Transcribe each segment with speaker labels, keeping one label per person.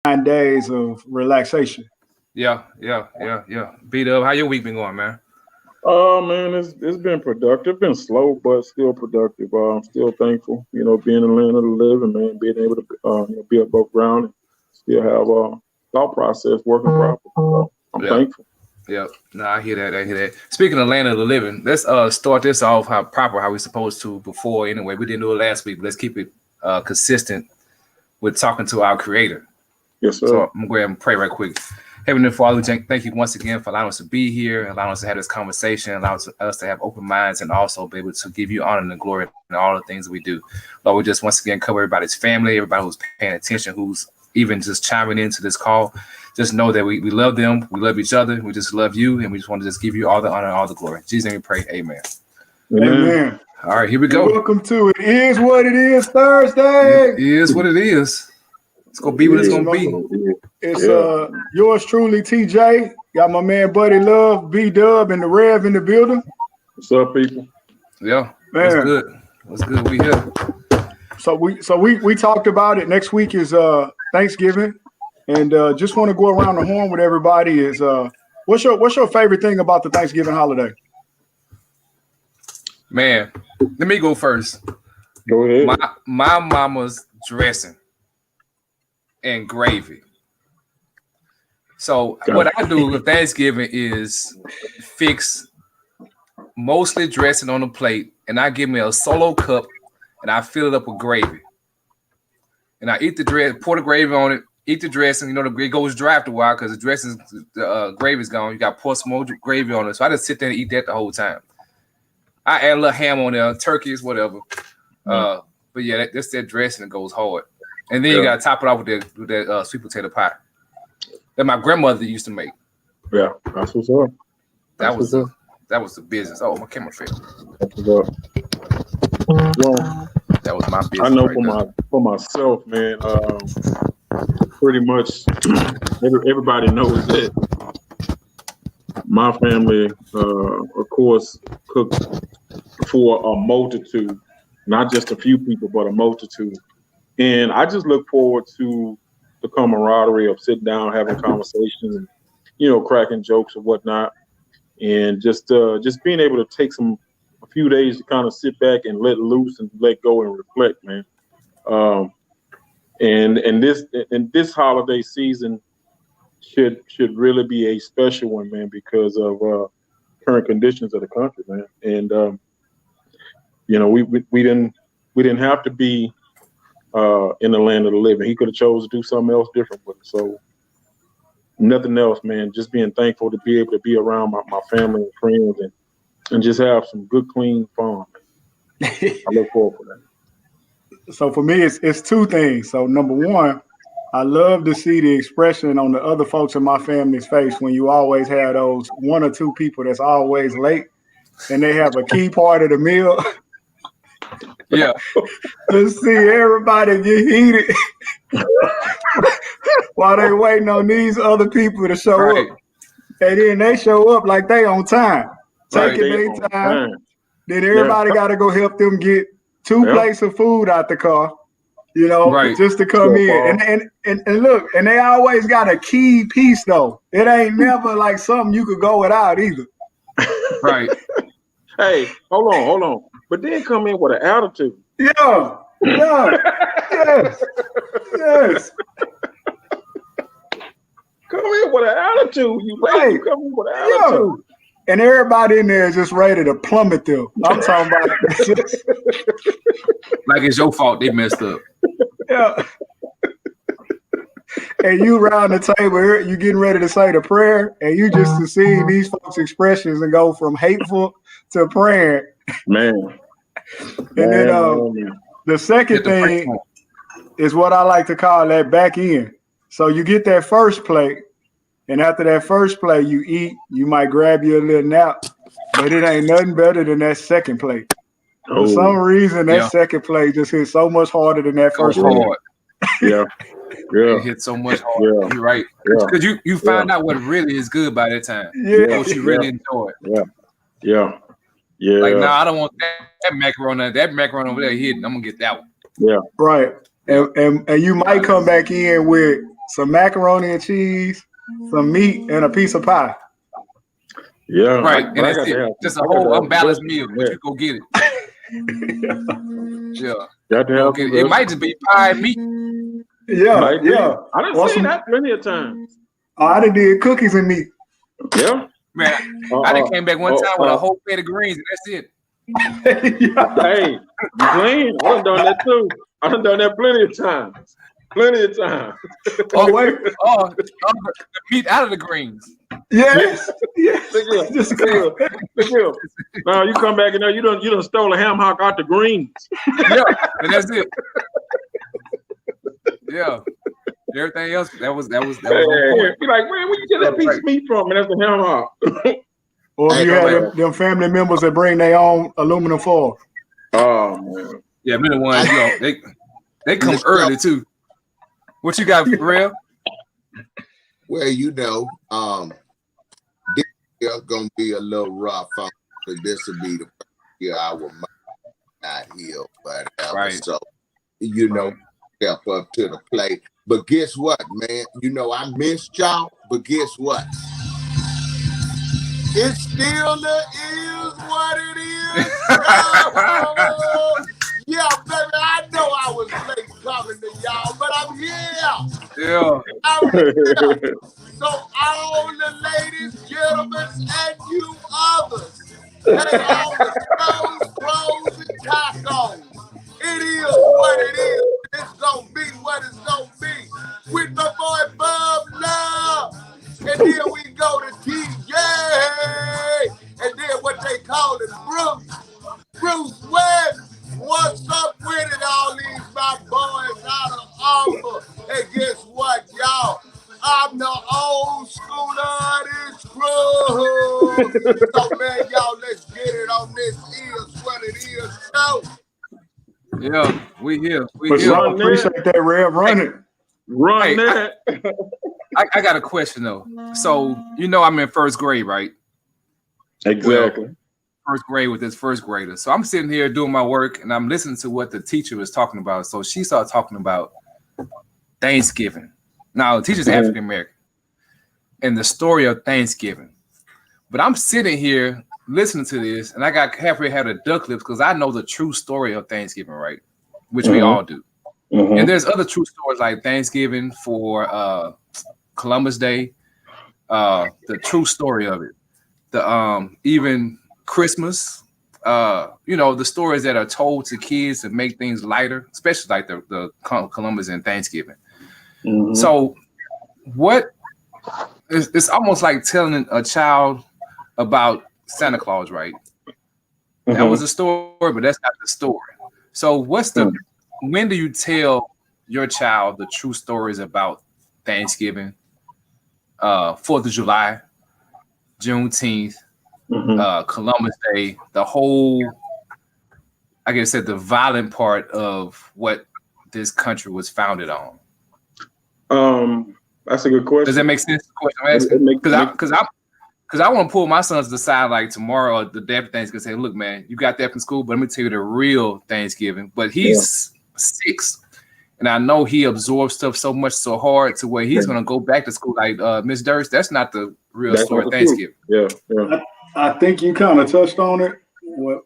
Speaker 1: 9 days of relaxation.
Speaker 2: Yeah. Beat up. How your week been going, man?
Speaker 3: Oh man, it's been productive. Been slow, but still productive. I'm still thankful, being in the land of the living, man, being able to be above ground and still have thought process working properly. So I'm thankful.
Speaker 2: Yeah, no, I hear that. Speaking of land of the living, let's start this off how we supposed to before. Anyway, we didn't do it last week, but let's keep it consistent with talking to our Creator.
Speaker 3: Yes, sir.
Speaker 2: So I'm gonna go ahead and pray right quick. Heavenly Father, thank you once again for allowing us to be here, allowing us to have this conversation, allowing us to have open minds, and also be able to give you honor and glory in all the things we do. Lord, we just once again cover everybody's family, everybody who's paying attention, who's even just chiming into this call. Just know that we love them, we love each other, we just love you, and we just want to just give you all the honor and all the glory. In Jesus' name we pray, amen.
Speaker 1: Amen.
Speaker 2: All right, here we go.
Speaker 1: Welcome to It Is What It Is Thursday.
Speaker 2: It is what it is. It's going to be what it's going to be.
Speaker 1: It's yours truly, TJ. Got my man Buddy Love, B-Dub, and the Rev in the building.
Speaker 3: What's up, people?
Speaker 2: Yeah, that's good. What's good? We here.
Speaker 1: So we talked about it. Next week is Thanksgiving, and just want to go around the horn with everybody. Is what's your favorite thing about the Thanksgiving holiday?
Speaker 2: Man, let me go first.
Speaker 3: Go ahead.
Speaker 2: My mama's dressing and gravy. So what I do with Thanksgiving is fix mostly dressing on the plate, and I give me a solo cup, and I fill it up with gravy. And I eat the dress, pour the gravy on it, eat the dressing. It goes dry after a while because the dressing, the gravy's gone. You got to pour some more gravy on it. So I just sit there and eat that the whole time. I add a little ham on there, turkeys, whatever. But yeah, that's that dressing that goes hard. And then you got to top it off with that sweet potato pie that my grandmother used to make.
Speaker 3: Yeah, that's what's up.
Speaker 2: That was the business. Oh, my camera failed.
Speaker 3: That's what's up. Well,
Speaker 2: that was my business.
Speaker 3: I know for myself, man. Pretty much everybody knows that my family, of course, cooks for a multitude, not just a few people, but a multitude. And I just look forward to the camaraderie of sitting down, having conversations, and cracking jokes or whatnot, and just being able to take a few days to kind of sit back and let loose and let go and reflect, man. And this holiday season should really be a special one, man, because of current conditions of the country, man. And we didn't have to be in the land of the living. He could have chose to do something else different with it. So nothing else, man. Just being thankful to be able to be around my family and friends and just have some good, clean fun. I look forward to that.
Speaker 1: So for me, it's two things. So number one, I love to see the expression on the other folks in my family's face when you always have those one or two people that's always late and they have a key part of the meal.
Speaker 2: Yeah.
Speaker 1: To see everybody get heated while they waiting on these other people to show up. And then they show up like they on time. Taking their time. Then everybody got to go help them get two plates of food out the car, just to come in. And look, and they always got a key piece though. It ain't never like something you could go without either.
Speaker 2: Right.
Speaker 3: Hey, hold on. But then come in with an attitude.
Speaker 1: Yeah. Yes.
Speaker 3: Come in with an attitude. You come in with an attitude.
Speaker 1: And everybody in there is just ready to plummet them. I'm talking about
Speaker 2: like it's your fault they messed up.
Speaker 1: Yeah. And you around the table, you getting ready to say the prayer, and you just to see these folks' expressions and go from hateful to praying.
Speaker 3: Man.
Speaker 1: And then the second thing is what I like to call that back end. So you get that first plate, and after that first plate, you eat, you might grab you a little nap, but it ain't nothing better than that second plate. For some reason, that second plate just hits so much harder than that first plate.
Speaker 3: Yeah.
Speaker 2: It hits so much harder. Yeah. You're right. Because you find out what really is good by that time.
Speaker 1: Yeah.
Speaker 2: What you really enjoy.
Speaker 3: Yeah.
Speaker 2: Like, I don't want that macaroni. That macaroni over there hidden. I'm going to get that one.
Speaker 3: Yeah.
Speaker 1: Right. And you might come back in with some macaroni and cheese, some meat, and a piece of pie.
Speaker 3: Yeah,
Speaker 2: right. And that's it. Just a whole unbalanced meal, but you go get it. Yeah. It might just be pie and meat.
Speaker 1: Yeah.
Speaker 3: I done seen that plenty of times.
Speaker 1: I done did cookies and meat.
Speaker 3: Yeah.
Speaker 2: Man, I done came back one time with a whole plate of greens, and that's it.
Speaker 3: Hey, you playing? I done done that too. I done done that plenty of times. The
Speaker 2: meat out of the greens.
Speaker 1: Yes.
Speaker 3: Look here. Now you come back and you done stole a ham hock out the greens.
Speaker 2: Yeah, and that's it. Yeah. Everything else that was
Speaker 3: Be like, man, where you get that piece of meat from? And that's the ham hock.
Speaker 1: Or if you have them family members that bring their own aluminum foil.
Speaker 3: Oh man.
Speaker 2: Yeah, many ones, they come early too. What you got, Pharrell?
Speaker 4: Well, this year gonna be a little rough. But this will be the first year I will not heal, but
Speaker 2: right.
Speaker 4: So step up to the plate. But guess what, man? I missed y'all, but guess what? It still is what it is. Yeah, baby, I know I was late coming to y'all, but I'm here.
Speaker 2: Yeah.
Speaker 4: I'm here. So all the ladies, gentlemen, and you others, hey, all the stones, pros, and tacos. It is what it is. It's gonna be what it's gonna be. With my boy Bob Love. And then we go to TJ. And then what they call it, Bruce West. What's up with it, all these my boys out of Alpha? And guess what, y'all? I'm the old school of this crew. So, man, y'all, let's get it on this is what it is show.
Speaker 2: Yeah, we here.
Speaker 1: I appreciate that, Rev.
Speaker 3: Run that.
Speaker 2: I got a question though. So I'm in first grade, right?
Speaker 3: Exactly.
Speaker 2: Well, first grade with this first grader. So I'm sitting here doing my work and I'm listening to what the teacher was talking about. So she started talking about Thanksgiving. Now the teacher's African American and the story of Thanksgiving. But I'm sitting here listening to this and I got halfway had a duck lips because I know the true story of Thanksgiving, right? Which we all do. And there's other true stories like Thanksgiving for Columbus Day, the true story of it. The even Christmas, the stories that are told to kids to make things lighter, especially like the Columbus and Thanksgiving. So what it's almost like telling a child about Santa Claus, right? That was a story, but that's not the story. So when do you tell your child the true stories about Thanksgiving, 4th of July, Juneteenth, Columbus Day, the whole, I guess, the violent part of what this country was founded on?
Speaker 3: That's a good question.
Speaker 2: Does that make sense? The question I'm asking? Because I want to pull my sons to the side like tomorrow or the day after Thanksgiving, say, look, man, you got that from school, but let me tell you the real Thanksgiving. But he's 6, and I know he absorbs stuff so much so hard to where he's going to go back to school like Miss Durst. That's not the real story of Thanksgiving.
Speaker 3: Yeah.
Speaker 1: I think you kind of touched on it. Well,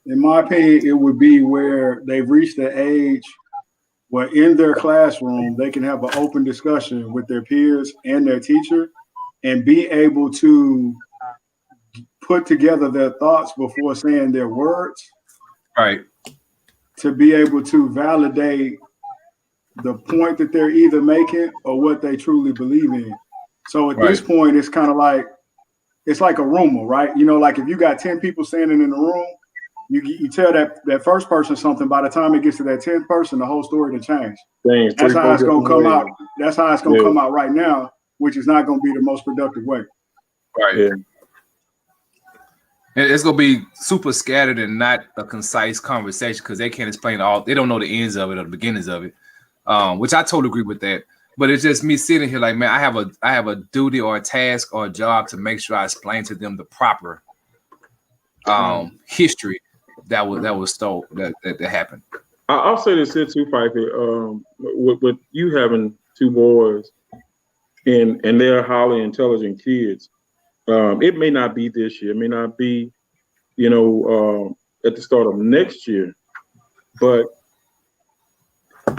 Speaker 1: in my opinion, it would be where they've reached the age where in their classroom they can have an open discussion with their peers and their teacher and be able to put together their thoughts before saying their words.
Speaker 2: Right.
Speaker 1: To be able to validate the point that they're either making or what they truly believe in. So at this point, it's kind of like, it's like a rumor, right? Like if you got 10 people standing in the room, you tell that first person something, by the time it gets to that 10th person, the whole story to change. That's how it's going to come out. That's how it's going to come out right now, which is not going to be the most productive way.
Speaker 2: Right. Yeah. And it's going to be super scattered and not a concise conversation because they can't explain they don't know the ends of it or the beginnings of it, which I totally agree with that. But it's just me sitting here like, man, I have a duty or a task or a job to make sure I explain to them the proper history that happened.
Speaker 3: I'll say this here too, Piper. With you having 2 boys, and they're highly intelligent kids. It may not be this year, it may not be, at the start of next year, but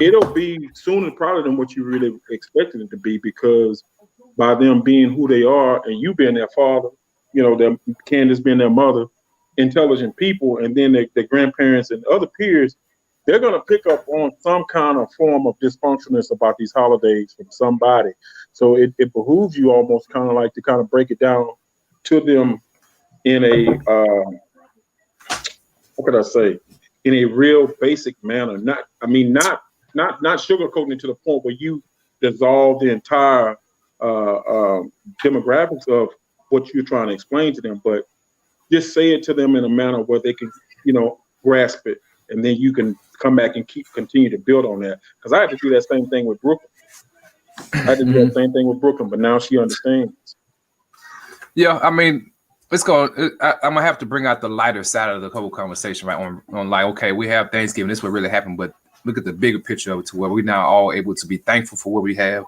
Speaker 3: it'll be sooner probably than what you really expected it to be, because by them being who they are and you being their father, them Candace being their mother, intelligent people, and then their grandparents and other peers, they're going to pick up on some kind of form of dysfunctionalness about these holidays from somebody. So it behooves you almost kind of like to kind of break it down to them in a, what could I say, in a real basic manner. Not sugarcoating it to the point where you dissolve the entire demographics of what you're trying to explain to them, but just say it to them in a manner where they can, grasp it, and then you can come back and continue to build on that. Because I had to do that same thing with Brooklyn. But now she understands.
Speaker 2: Yeah, I mean, I'm gonna have to bring out the lighter side of the whole conversation, right? On like, okay, we have Thanksgiving, this is what really happened, but look at the bigger picture of it, to where we're now all able to be thankful for what we have,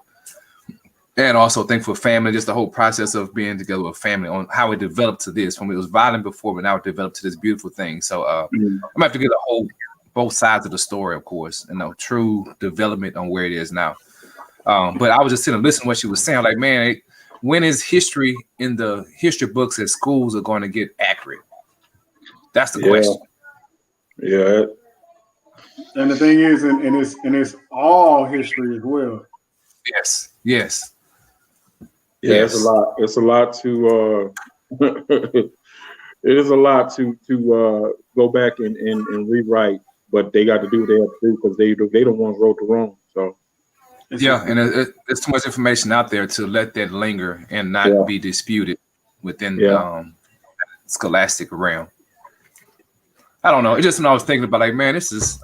Speaker 2: and also thankful for family, just the whole process of being together with family, on how it developed to this, when it was violent before, but now it developed to this beautiful thing. So I'm gonna have to get both sides of the story, of course, and true development on where it is now. But I was just sitting and listening to what she was saying, like, man, when is history in the history books at schools are going to get accurate? That's the question.
Speaker 3: Yeah.
Speaker 1: And the thing is, and it's all history as well.
Speaker 2: Yes.
Speaker 3: Yeah, it's a lot. It's a lot to it is a lot to go back and rewrite, but they got to do what they have to do, because they the ones wrote the wrong. So
Speaker 2: and there's too much information out there to let that linger and not be disputed within scholastic realm. I don't know. It's just when I was thinking about, like, man, this is,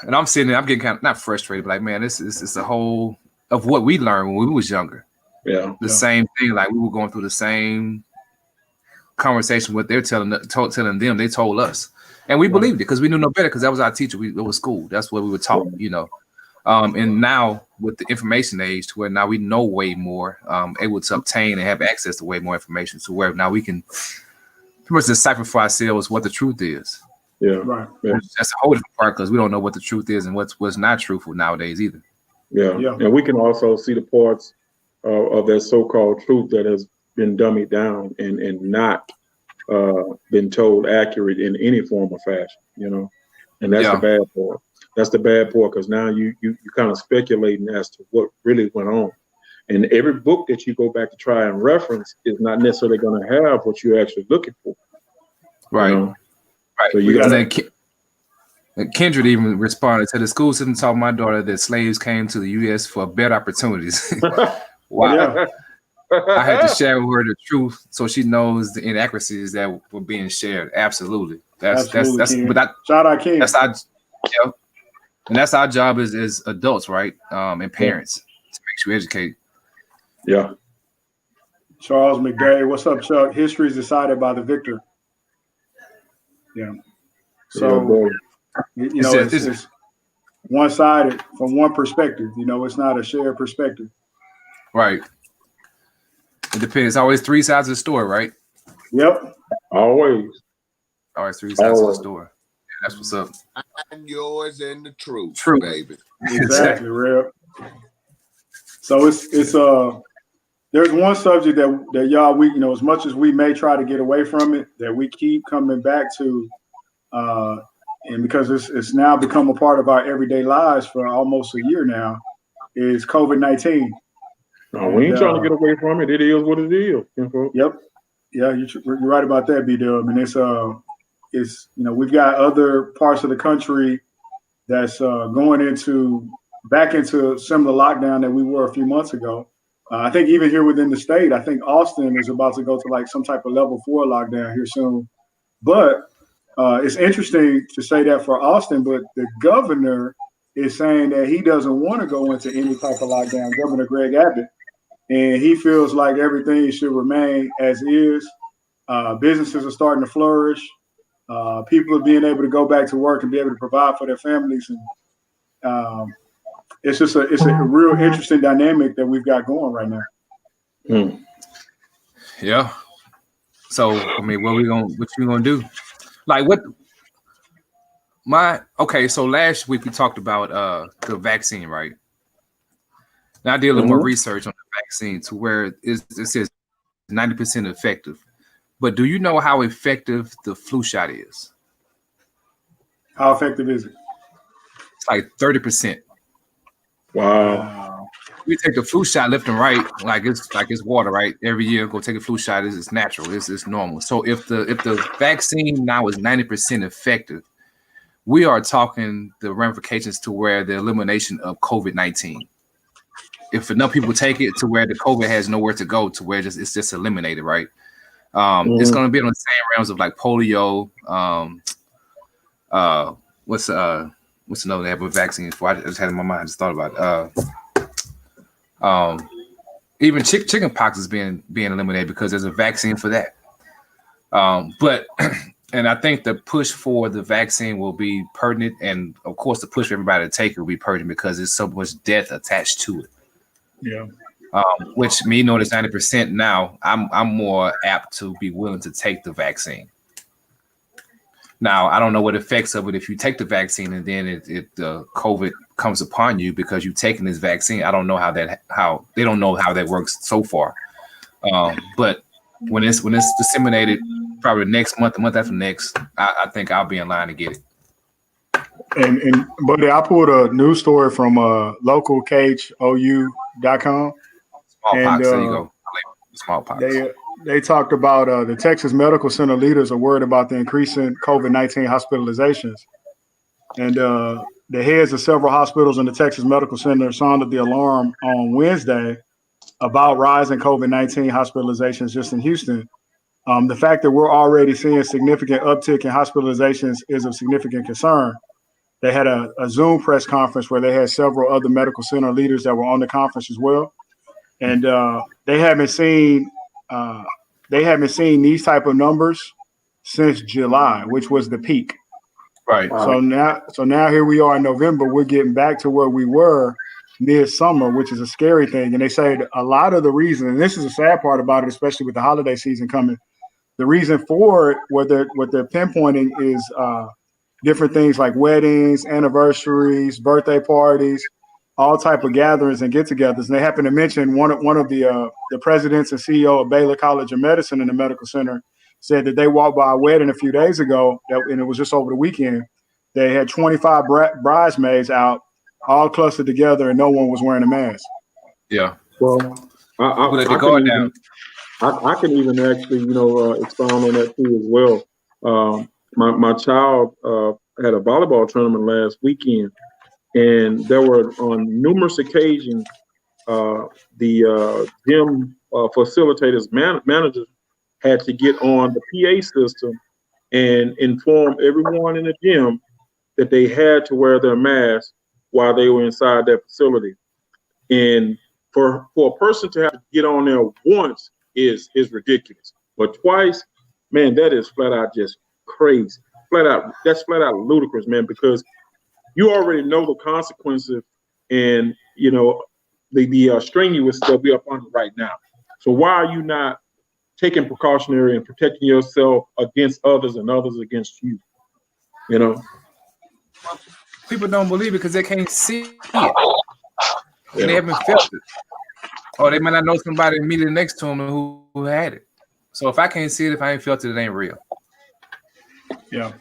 Speaker 2: and I'm sitting there, I'm getting kind of not frustrated, but like, man, this is the whole of what we learned when we was younger.
Speaker 3: Yeah.
Speaker 2: The same thing, like we were going through the same conversation, what they're telling them, they told us. And we believed it because we knew no better, because that was our teacher. It was school. That's what we were taught, And now with the information age, to where now we know way more, able to obtain and have access to way more information, to where now we can pretty much decipher for ourselves what the truth is.
Speaker 3: Yeah, right. Yeah.
Speaker 2: That's a whole different part, because we don't know what the truth is and what's not truthful nowadays either.
Speaker 3: Yeah. And we can also see the parts of that so-called truth that has been dummied down and not been told accurate in any form or fashion, and that's the bad part. That's the bad part, because now you kind of speculating as to what really went on. And every book that you go back to try and reference is not necessarily going to have what you're actually looking for.
Speaker 2: Right.
Speaker 3: So you got
Speaker 2: Kindred even responded to the school system taught my daughter that slaves came to the U.S. for better opportunities. Wow. Yeah. I had to share with her the truth so she knows the inaccuracies that were being shared. Absolutely. That's
Speaker 1: shout out King.
Speaker 2: That's our and that's our job as adults, right? And parents, to make sure we educate.
Speaker 3: Yeah.
Speaker 1: Charles McDay, what's up, Chuck? History is decided by the victor. Yeah. So it's one-sided from one perspective. It's not a shared perspective.
Speaker 2: Right. It depends. It's always three sides of the story, right?
Speaker 1: Yep.
Speaker 3: Always
Speaker 2: three sides of the story. Yeah, that's what's up.
Speaker 4: And yours and the truth, baby.
Speaker 1: Exactly, Reb. So it's there's one subject that y'all, we as much as we may try to get away from it, that we keep coming back to, and because it's now become a part of our everyday lives for almost a year now, is COVID-19.
Speaker 3: No, we ain't trying to get away from it. It is what it is.
Speaker 1: Yep. Yeah, you're right about that, B-Dub. And it's we've got other parts of the country that's going back into similar lockdown that we were a few months ago. I think even here within the state, I think Austin is about to go to like some type of level 4 lockdown here soon. But it's interesting to say that for Austin, but the governor is saying that he doesn't want to go into any type of lockdown, Governor Greg Abbott. And he feels like everything should remain as is. Businesses are starting to flourish. People are being able to go back to work and be able to provide for their families. And it's a real interesting dynamic that we've got going right now.
Speaker 2: Yeah. So I mean, what you gonna do? Like what? So last week we talked about the vaccine, right? Now I did a little more research on the vaccine to where it says 90% effective. But do you know how effective the flu shot is?
Speaker 1: How effective is it?
Speaker 2: It's like 30%.
Speaker 3: Wow.
Speaker 2: We take the flu shot left and right, like it's water, right? Every year, go take a flu shot. It's natural. It's normal. So if the vaccine now is 90% effective, we are talking the ramifications to where the elimination of COVID-19. If enough people take it to where the COVID has nowhere to go, to where it's just eliminated, right? It's going to be on the same realms of like polio. What's another they have a vaccine for? I just had it in my mind. I just thought about it. Even chicken pox is being eliminated because there's a vaccine for that. But and I think the push for the vaccine will be pertinent, and of course the push for everybody to take it will be pertinent because there's so much death attached to it.
Speaker 1: Yeah.
Speaker 2: Which me knowing it's 90% now, I'm more apt to be willing to take the vaccine. Now I don't know what effects of it if you take the vaccine and then the COVID comes upon you because you've taken this vaccine. I don't know how they don't know how that works so far. But when it's disseminated, probably next month, the month after next, I think I'll be in line to get it.
Speaker 1: And buddy, I pulled a news story from localkou.com.
Speaker 2: Smallpox, there you go. Smallpox.
Speaker 1: They talked about the Texas Medical Center leaders are worried about the increasing COVID-19 hospitalizations. And the heads of several hospitals in the Texas Medical Center sounded the alarm on Wednesday about rising COVID-19 hospitalizations just in Houston. The fact that we're already seeing significant uptick in hospitalizations is of significant concern. They had a Zoom press conference where they had several other medical center leaders that were on the conference as well. And they haven't seen these type of numbers since July, which was the peak.
Speaker 2: Right.
Speaker 1: So now here we are in November. We're getting back to where we were mid-summer, which is a scary thing. And they say a lot of the reason, and this is a sad part about it, especially with the holiday season coming, the reason for it, what they're pinpointing is different things like weddings, anniversaries, birthday parties, all type of gatherings and get-togethers. And they happen to mention one of the presidents and CEO of Baylor College of Medicine in the medical center said that they walked by a wedding a few days ago, and it was just over the weekend. They had 25 bridesmaids out, all clustered together, and no one was wearing a mask.
Speaker 2: Yeah.
Speaker 3: Well, I can even actually, expound on that too as well. My child had a volleyball tournament last weekend, and there were on numerous occasions the gym facilitators, managers had to get on the PA system and inform everyone in the gym that they had to wear their mask while they were inside that facility. And for a person to have to get on there once is ridiculous, but twice, man, that is flat out just crazy. That's flat out ludicrous, man, because you already know the consequences and the strenuous that we are under right now. So why are you not taking precautionary and protecting yourself against others and others against you?
Speaker 2: People don't believe it because they can't see it. And they haven't felt it. Or they might not know somebody immediately next to them who had it. So if I can't see it, if I ain't felt it, it ain't real.
Speaker 1: Yeah.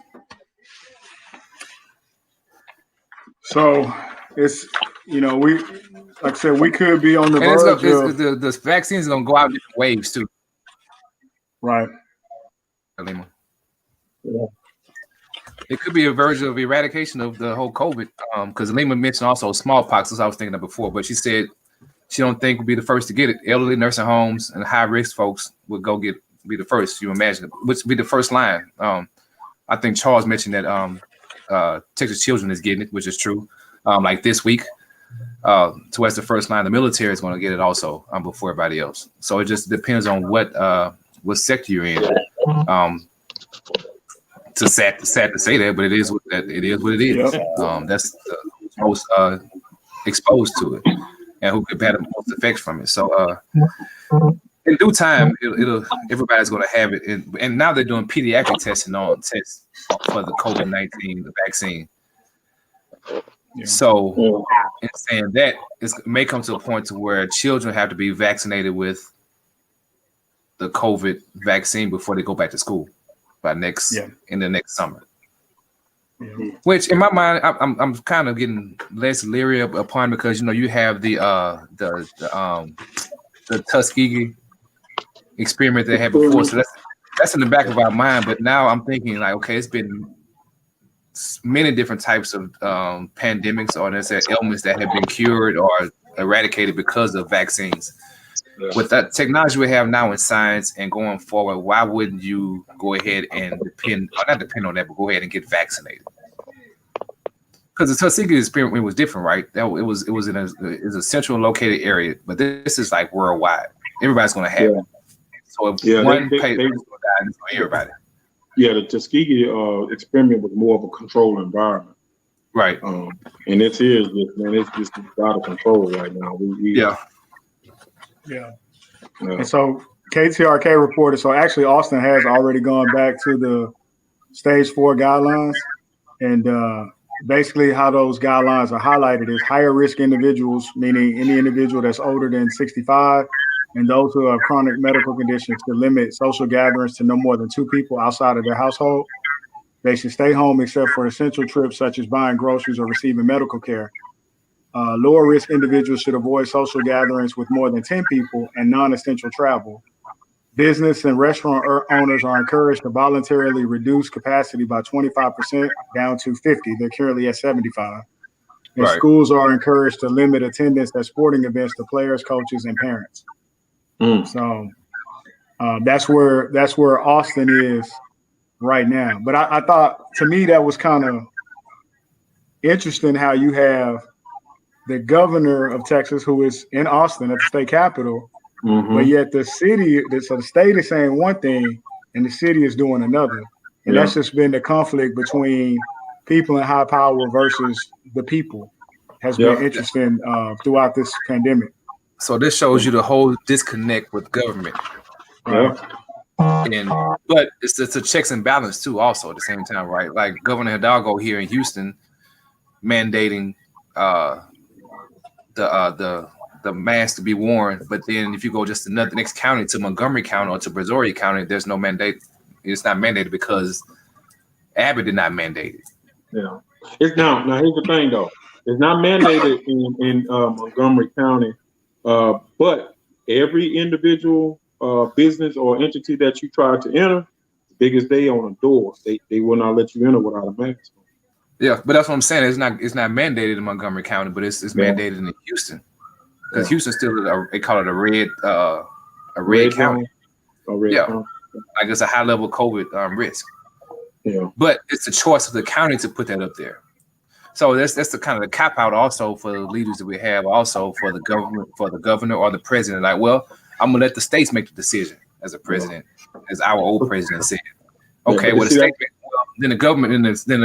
Speaker 1: So it's, we, like I said, we could be on the verge of
Speaker 2: the vaccines are going to go out in different waves too.
Speaker 1: Right.
Speaker 2: Yeah. It could be a version of eradication of the whole COVID. Because Lima mentioned also smallpox, as I was thinking of before, but she said she don't think would be the first to get it. Elderly nursing homes and high risk folks would be the first. You imagine, which would be the first line. I think Charles mentioned that Texas Children is getting it, which is true. Like this week, towards the first line, the military is going to get it also before everybody else. So it just depends on what sector you're in. It's sad to say that, but it is what it is.
Speaker 1: Yep.
Speaker 2: That's the most exposed to it and who could have the most effects from it. So in due time, it'll everybody's going to have it. And now they're doing pediatric tests for the COVID-19 vaccine. Yeah. So in saying that, it may come to a point to where children have to be vaccinated with the COVID vaccine before they go back to school in the next summer. Yeah. Which in my mind, I'm kind of getting less leery upon because you have the Tuskegee experiment they had before, so that's in the back of our mind. But now I'm thinking like, okay, it's been many different types of pandemics or there's ailments that have been cured or eradicated because of vaccines. Yeah. With that technology we have now in science and going forward, why wouldn't you go ahead and not depend on that, but go ahead and get vaccinated? Because the Tuskegee experiment was different, right? It was in a central located area, but this is like worldwide. Everybody's going to have it. So if one patient is going to die, it's for everybody.
Speaker 3: Yeah, the Tuskegee experiment was more of a controlled environment,
Speaker 2: right?
Speaker 3: And it's just out of control right now.
Speaker 1: Yeah. And so KTRK reported. So actually, Austin has already gone back to the stage 4 guidelines, and basically how those guidelines are highlighted is higher risk individuals, meaning any individual that's older than 65. And those who have chronic medical conditions to limit social gatherings to no more than 2 people outside of their household. They should stay home except for essential trips such as buying groceries or receiving medical care. Lower risk individuals should avoid social gatherings with more than 10 people and non-essential travel. Business and restaurant owners are encouraged to voluntarily reduce capacity by 25% down to 50. They're currently at 75. And schools are encouraged to limit attendance at sporting events to players, coaches, and parents. So that's where Austin is right now. But I thought, to me, that was kind of interesting how you have the governor of Texas, who is in Austin at the state capitol, but yet the state is saying one thing and the city is doing another. And that's just been the conflict between people in high power versus the people has been interesting throughout this pandemic.
Speaker 2: So this shows you the whole disconnect with government. Right? But it's a checks and balance too also at the same time, right? Like Governor Hidalgo here in Houston mandating the mask to be worn, but then if you go just to the next county, to Montgomery County or to Brazoria County, there's no mandate. It's not mandated because Abbott did not mandate it.
Speaker 3: Yeah, it's now here's the thing though. It's not mandated in Montgomery County. But every individual business or entity that you try to enter, as big as they on a door, they will not let you enter without a mask.
Speaker 2: Yeah, but that's what I'm saying. It's not mandated in Montgomery County, but it's mandated in Houston because Houston still they call it a red county. County. Like it's a high level COVID risk. Yeah, but it's the choice of the county to put that up there. So that's the kind of the cop out also for the leaders that we have, also for the government, for the governor or the president. Like, well, I'm gonna let the states make the decision as a president, as our old president said. Okay, well, the state, then the government, then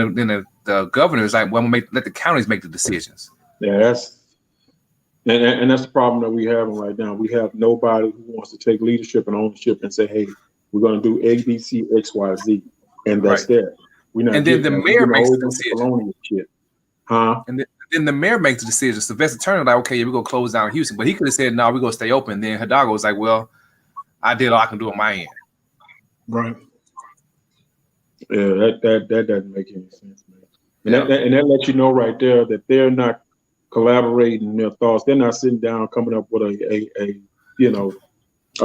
Speaker 2: the governor is like, well, I'm gonna let the counties make the decisions.
Speaker 3: Yeah, that's the problem that we have right now. We have nobody who wants to take leadership and ownership and say, hey, we're gonna do A, B, C, X, Y, Z, and that's that.
Speaker 2: And then the mayor makes the decision.
Speaker 3: Huh?
Speaker 2: And then the mayor makes the decision. Sylvester Turner, like, okay, we're gonna close down Houston, but he could have said, no, we're gonna stay open. Then Hidalgo was like, well, I did all I can do on my end.
Speaker 1: Right.
Speaker 3: Yeah, that doesn't make any sense, man. And that lets you know right there that they're not collaborating their thoughts. They're not sitting down coming up with a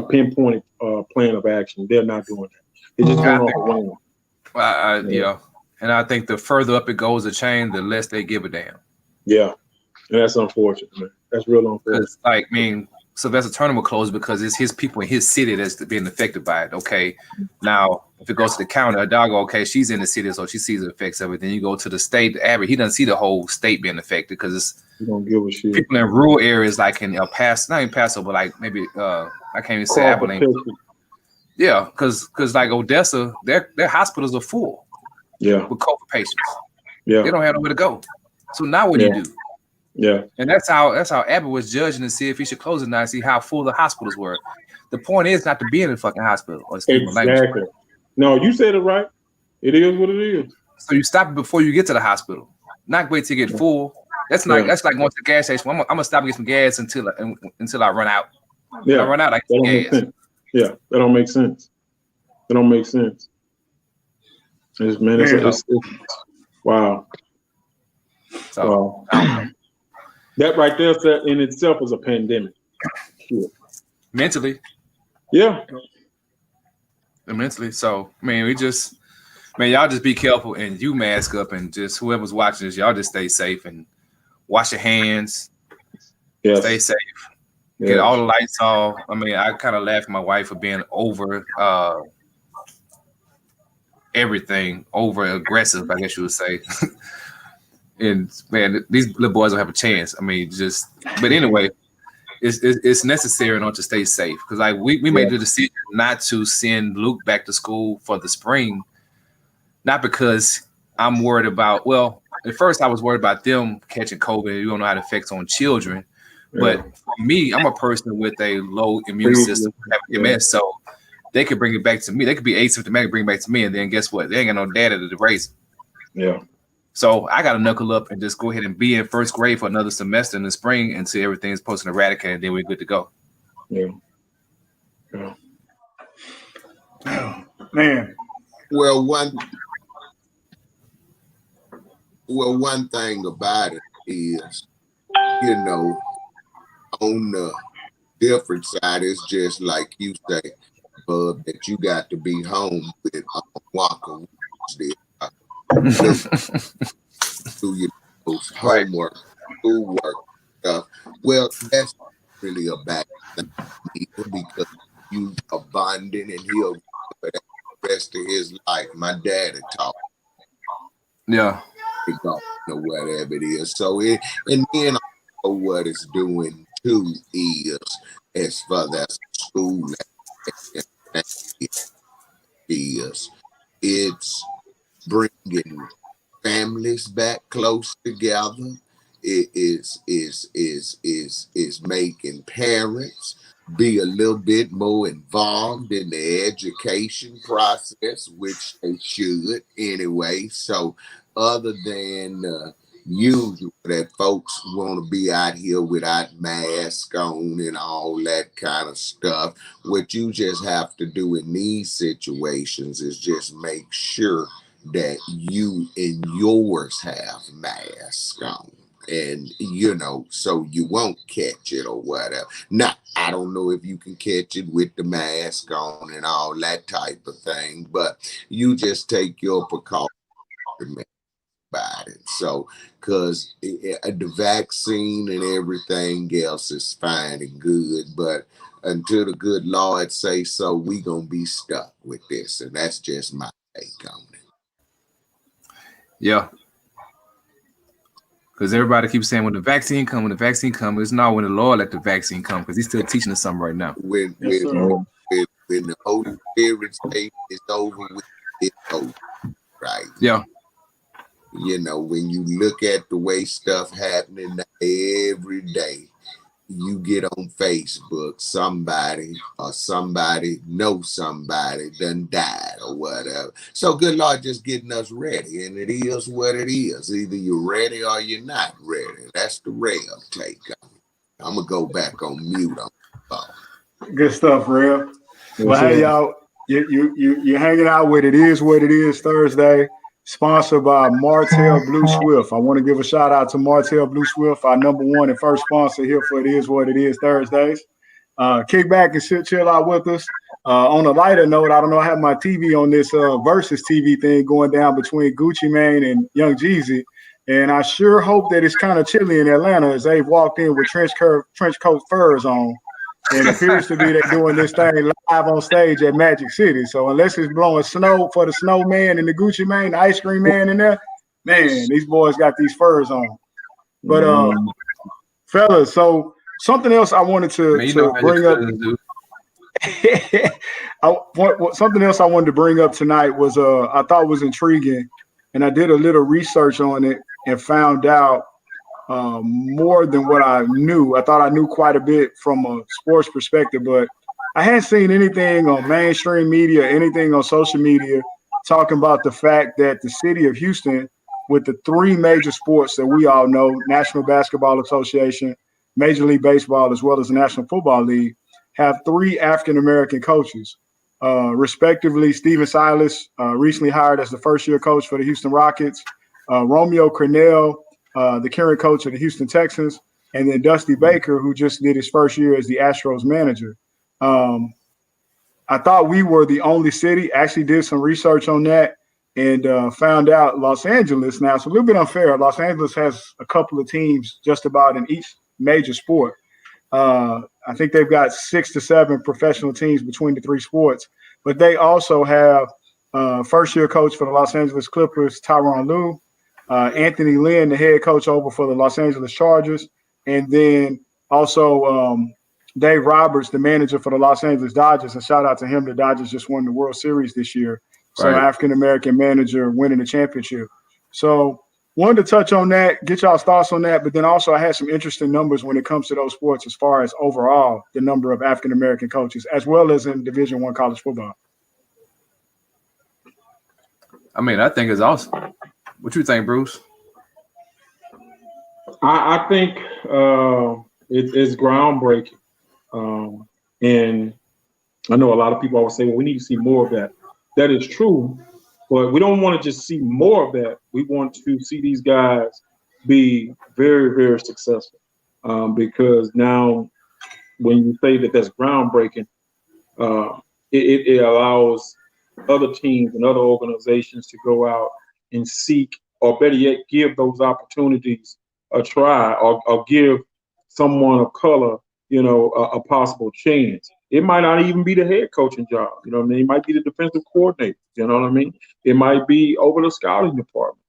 Speaker 3: pinpointed plan of action. They're not doing that. They're just going off the wing.
Speaker 2: Yeah. And I think the further up it goes the chain, the less they give a damn.
Speaker 3: Yeah. And that's unfortunate, man. That's real unfortunate.
Speaker 2: Like, I mean, Sylvester Turner will close because it's his people in his city that's being affected by it. Okay. Now, if it goes to the county, Hidalgo, okay, she's in the city, so she sees the effects of it. Then you go to the state, Abbott, he doesn't see the whole state being affected because it's
Speaker 3: don't give a shit.
Speaker 2: People in rural areas like in El Paso, not in Paso, but like maybe I can't even say Abilene. Yeah, because like Odessa, their hospitals are full.
Speaker 3: Yeah,
Speaker 2: with COVID patients.
Speaker 3: Yeah,
Speaker 2: they don't have nowhere to go. So now what do you do?
Speaker 3: Yeah.
Speaker 2: And that's how Abbott was judging to see if he should close it or not, see how full the hospitals were. The point is not to be in the fucking hospital.
Speaker 3: Exactly. No, you said it right. It is what it is.
Speaker 2: So you stop it before you get to the hospital. Not wait till you get full. That's like going to the gas station. I'm gonna stop and get some gas until I run out.
Speaker 3: Yeah.
Speaker 2: When I run out, I get gas.
Speaker 3: Yeah, that don't make sense. It don't make sense. It's wow.
Speaker 2: So,
Speaker 3: wow. That right there in itself is a pandemic. Yeah.
Speaker 2: Mentally.
Speaker 3: Yeah.
Speaker 2: Mentally. So, I mean, y'all just be careful and you mask up and just whoever's watching this, y'all just stay safe and wash your hands.
Speaker 3: Yes.
Speaker 2: Stay safe. Get all the lights off. I mean, I kind of laughed at my wife for being over everything, over aggressive, I guess you would say. And man, these little boys don't have a chance. I mean, but anyway, it's necessary not to stay safe because like we made the decision not to send Luke back to school for the spring, not because I'm worried about. Well, at first I was worried about them catching COVID. You don't know how it affects on children. But for me, I'm a person with a low immune system, MS, so they could bring it back to me. They could be asymptomatic, bring it back to me, and then guess what? They ain't got no data to raise it.
Speaker 3: Yeah.
Speaker 2: So I got to knuckle up and just go ahead and be in first grade for another semester in the spring until everything's supposed to eradicate, and then we're good to go.
Speaker 3: Yeah.
Speaker 1: Oh, man.
Speaker 4: Well, one thing about it is, on the different side, it's just like you say, Bub, that you got to be home with Walker. Do your homework, schoolwork stuff. Well, that's really a bad thing because you are bonding and he'll for the rest of his life. My daddy taught.
Speaker 2: Yeah.
Speaker 4: Whatever it is. So and then what it's doing too is as far as school is it's bringing families back close together. It is making parents be a little bit more involved in the education process, which they should anyway. So other than usual that folks want to be out here without mask on and all that kind of stuff, what you just have to do in these situations is just make sure that you and yours have masks on. And, so you won't catch it or whatever. Now, I don't know if you can catch it with the mask on and all that type of thing, but you just take your precautions about it. So, because the vaccine and everything else is fine and good, but until the good Lord say so, we going to be stuck with this. And that's just my take on it.
Speaker 2: Yeah. Because everybody keeps saying when the vaccine comes, it's not when the Lord let the vaccine come, because he's still teaching us something right now.
Speaker 4: When the Holy Spirit say it's over with, it's over, right?
Speaker 2: Yeah.
Speaker 4: When you look at the way stuff happening every day, you get on Facebook, somebody knows somebody done died or whatever. So good Lord just getting us ready, and it is what it is. Either you're ready or you're not ready. That's the real take on it. I'm gonna go back on mute on the phone.
Speaker 1: Good stuff, Rev. Well, hey y'all, you're hanging out with It Is What It Is Thursday, sponsored by Martell Blue Swift. I want to give a shout out to Martell Blue Swift, our number one and first sponsor here for It Is What It Is Thursdays. Kick back and chill out with us. On a lighter note, I don't know, I have my TV on this Versus TV thing going down between Gucci Mane and Young Jeezy. And I sure hope that it's kind of chilly in Atlanta as they've walked in with trench coat furs on. And it appears to be they're doing this thing live on stage at Magic City. So unless it's blowing snow for the snowman and the Gucci Mane, the ice cream man in there, man, these boys got these furs on. But fellas, so something else I wanted to bring up. Something else I wanted to bring up tonight was I thought was intriguing, and I did a little research on it and found out more than what I knew. I thought I knew quite a bit from a sports perspective, but I hadn't seen anything on mainstream media, anything on social media talking about the fact that the city of Houston, with the three major sports that we all know, National Basketball Association, Major League Baseball, as well as the National Football League, have three African-American coaches, respectively. Stephen Silas, recently hired as the first-year coach for the Houston Rockets, Romeo Crennel, the current coach of the Houston Texans, and then Dusty Baker, who just did his first year as the Astros manager. I thought we were the only city. Actually did some research on that and found out Los Angeles. Now, it's a little bit unfair. Los Angeles has a couple of teams just about in each major sport. I think they've got 6 to 7 professional teams between the three sports. But they also have first-year coach for the Los Angeles Clippers, Tyronn Lue, Anthony Lynn, the head coach over for the Los Angeles Chargers, and then also Dave Roberts, the manager for the Los Angeles Dodgers. And shout out to him. The Dodgers just won the World Series this year. So African-American manager winning the championship. So wanted to touch on that, get y'all's thoughts on that. But then also I had some interesting numbers when it comes to those sports as far as overall the number of African-American coaches, as well as in Division I college football.
Speaker 2: I mean, I think it's awesome. What you think, Bruce?
Speaker 3: I think it's groundbreaking. And I know a lot of people always say, well, we need to see more of that. That is true, but we don't want to just see more of that. We want to see these guys be very, very successful. Because now when you say that that's groundbreaking, it allows other teams and other organizations to go out and seek, or better yet, give those opportunities a try, or give someone of color, a possible chance. It might not even be the head coaching job. You know what I mean? It might be the defensive coordinator. You know what I mean? It might be over the scouting department.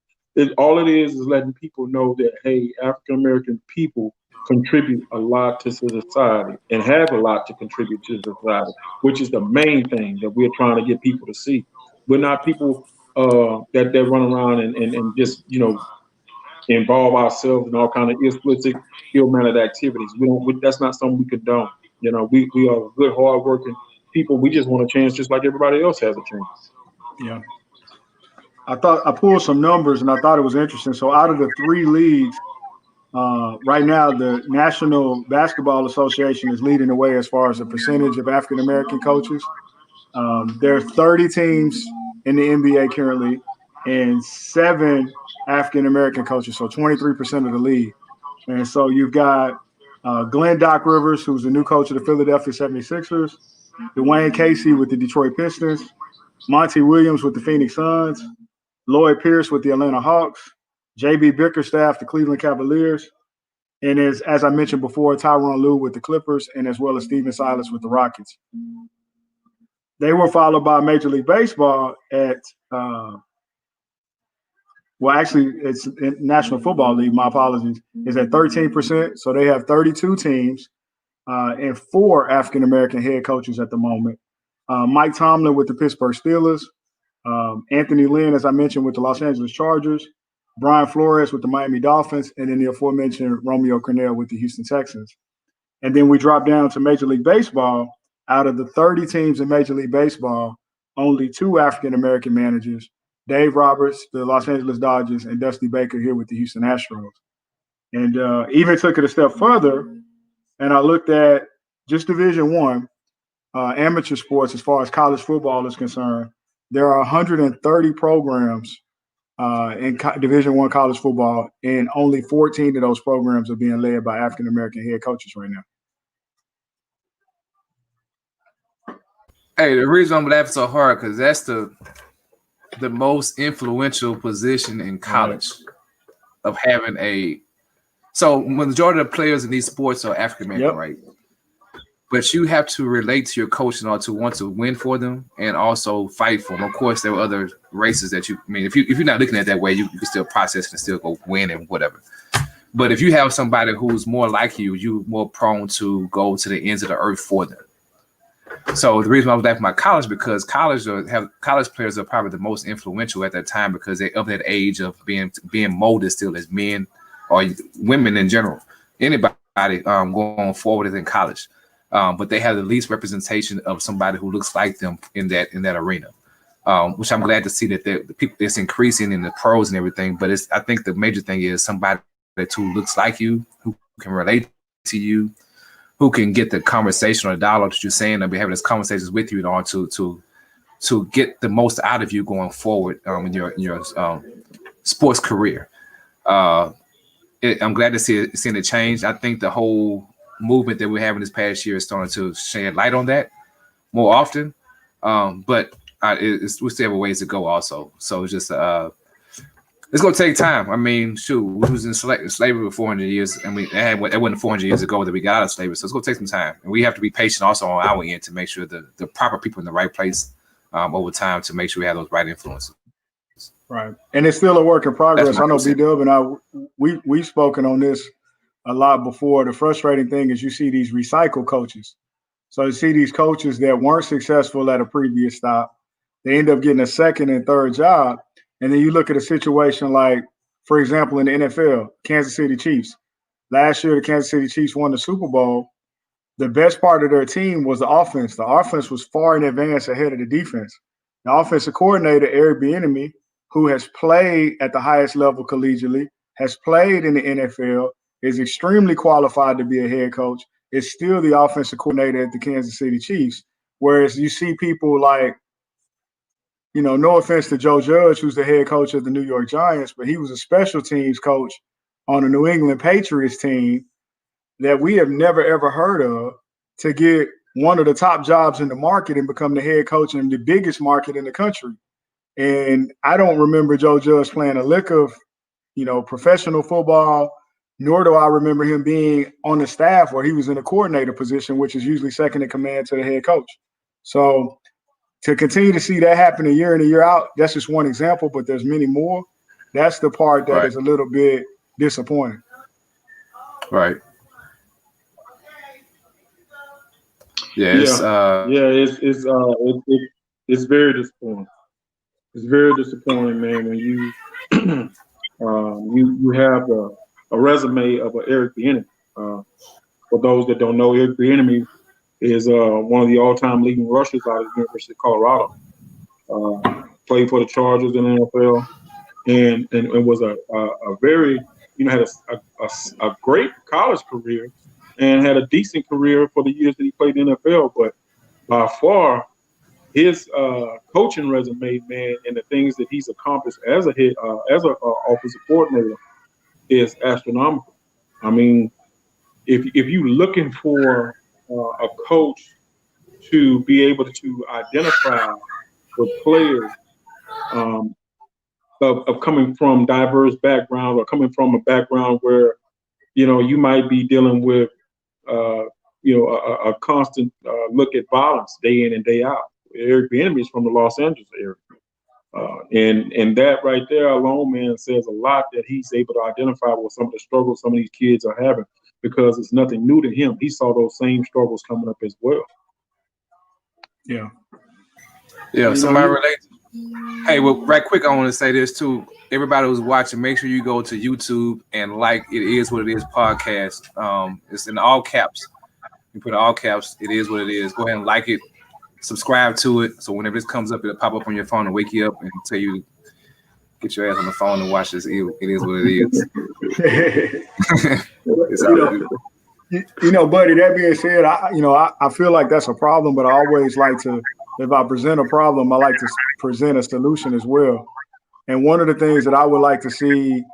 Speaker 3: All it is letting people know that, hey, African-American people contribute a lot to society and have a lot to contribute to society, which is the main thing that we're trying to get people to see. We're not people that run around and just, involve ourselves in all kind of explicit, ill-mannered activities. That's not something we condone. We are good, hard-working people. We just want a chance just like everybody else has a chance.
Speaker 1: Yeah. I pulled some numbers and I thought it was interesting. So out of the three leagues, right now, the National Basketball Association is leading the way as far as the percentage of African-American coaches. There are 30 teams in the NBA currently and 7 African-American coaches, so 23% of the league. And so you've got Glenn Doc Rivers, who's the new coach of the Philadelphia 76ers, Dwayne Casey with the Detroit Pistons, Monty Williams with the Phoenix Suns, Lloyd Pierce with the Atlanta Hawks, J.B. Bickerstaff, the Cleveland Cavaliers, and as I mentioned before, Tyronn Lue with the Clippers, and as well as Stephen Silas with the Rockets. They were followed by Major League Baseball at it's National Football League, my apologies, is at 13%. So they have 32 teams and 4 African-American head coaches at the moment. Mike Tomlin with the Pittsburgh Steelers, Anthony Lynn, as I mentioned, with the Los Angeles Chargers, Brian Flores with the Miami Dolphins, and then the aforementioned Romeo Crennel with the Houston Texans. And then we drop down to Major League Baseball. Out of the 30 teams in Major League Baseball, only 2 African-American managers, Dave Roberts, the Los Angeles Dodgers, and Dusty Baker here with the Houston Astros. And even took it a step further, and I looked at just Division I, amateur sports as far as college football is concerned. There are 130 programs in Division I college football, and only 14 of those programs are being led by African-American head coaches right now.
Speaker 2: Hey, the reason I'm laughing so hard because that's the most influential position in college of having a. So majority of the players in these sports are African American, right? But you have to relate to your coach in order to want to win for them and also fight for them. Of course, there are other races that if you're not looking at it that way, you can still process it and still go win and whatever. But if you have somebody who's more like you, you're more prone to go to the ends of the earth for them. So the reason I was laughing about college because college players are probably the most influential at that time because they're of that age of being molded still as men or women in general, anybody going forward in college. But they have the least representation of somebody who looks like them in that arena, which I'm glad to see that the people it's increasing in the pros and everything. But I think the major thing is somebody who looks like you, who can relate to you, who can get the conversation or the dialogue that you're saying, and be having these conversations with you in order to get the most out of you going forward in your sports career. I'm glad to see seeing it change. I think the whole movement that we're having this past year is starting to shed light on that more often. But we still have a ways to go also. So it's just it's going to take time. I mean, shoot, we was in slavery for 400 years. I mean, it wasn't 400 years ago that we got out of slavery. So it's going to take some time. And we have to be patient also on our end to make sure the proper people in the right place over time to make sure we have those right influences.
Speaker 1: Right. And it's still a work in progress. I know B-Dub and I, we've spoken on this a lot before. The frustrating thing is you see these recycle coaches. So you see these coaches that weren't successful at a previous stop. They end up getting a second and third job. And then you look at a situation like, for example, in the NFL, Kansas City Chiefs. Last year, the Kansas City Chiefs won the Super Bowl. The best part of their team was the offense. The offense was far in advance ahead of the defense. The offensive coordinator, Eric Bieniemy, who has played at the highest level collegiately, has played in the NFL, is extremely qualified to be a head coach, is still the offensive coordinator at the Kansas City Chiefs. Whereas you see people like, you know, no offense to Joe Judge, who's the head coach of the New York Giants, but he was a special teams coach on the New England Patriots team that we have never, ever heard of, to get one of the top jobs in the market and become the head coach in the biggest market in the country. And I don't remember Joe Judge playing a lick of, you know, professional football, nor do I remember him being on the staff where he was in a coordinator position, which is usually second in command to the head coach. So to continue to see that happen year in and year out, that's just one example, but there's many more. That's the part that is a little bit disappointing.
Speaker 2: Right.
Speaker 3: It's very disappointing. It's very disappointing, man, when you you have a resume of Eric Bieniemy. For those that don't know, Eric Bieniemy is one of the all-time leading rushers out of the University of Colorado. Played for the Chargers in the NFL, and was a very, you know, had a great college career and had a decent career for the years that he played in the NFL. But by far, his coaching resume, man, and the things that he's accomplished as a head, as an offensive coordinator, is astronomical. I mean, if you're looking for a coach to be able to identify with players of coming from diverse backgrounds or coming from a background where, you know, you might be dealing with, a constant look at violence day in and day out. Eric Bieniemy is from the Los Angeles area. And that right there alone, man, says a lot that he's able to identify with some of the struggles some of these kids are having, because it's nothing new to him. He saw those same struggles coming up as well.
Speaker 1: Yeah.
Speaker 2: Yeah, somebody relates. Hey, well, right quick, I want to say this too. Everybody who's watching, make sure you go to YouTube and like It Is What It Is podcast. It's in all caps. You put in all caps, It Is What It Is. Go ahead and like it. Subscribe to it, so whenever this comes up, it'll pop up on your phone and wake you up and tell you, get your ass on the phone and watch this. It is what it is.
Speaker 1: Buddy, that being said, I feel like that's a problem, but I always like to, if I present a problem, I like to present a solution as well. And one of the things that I would like to see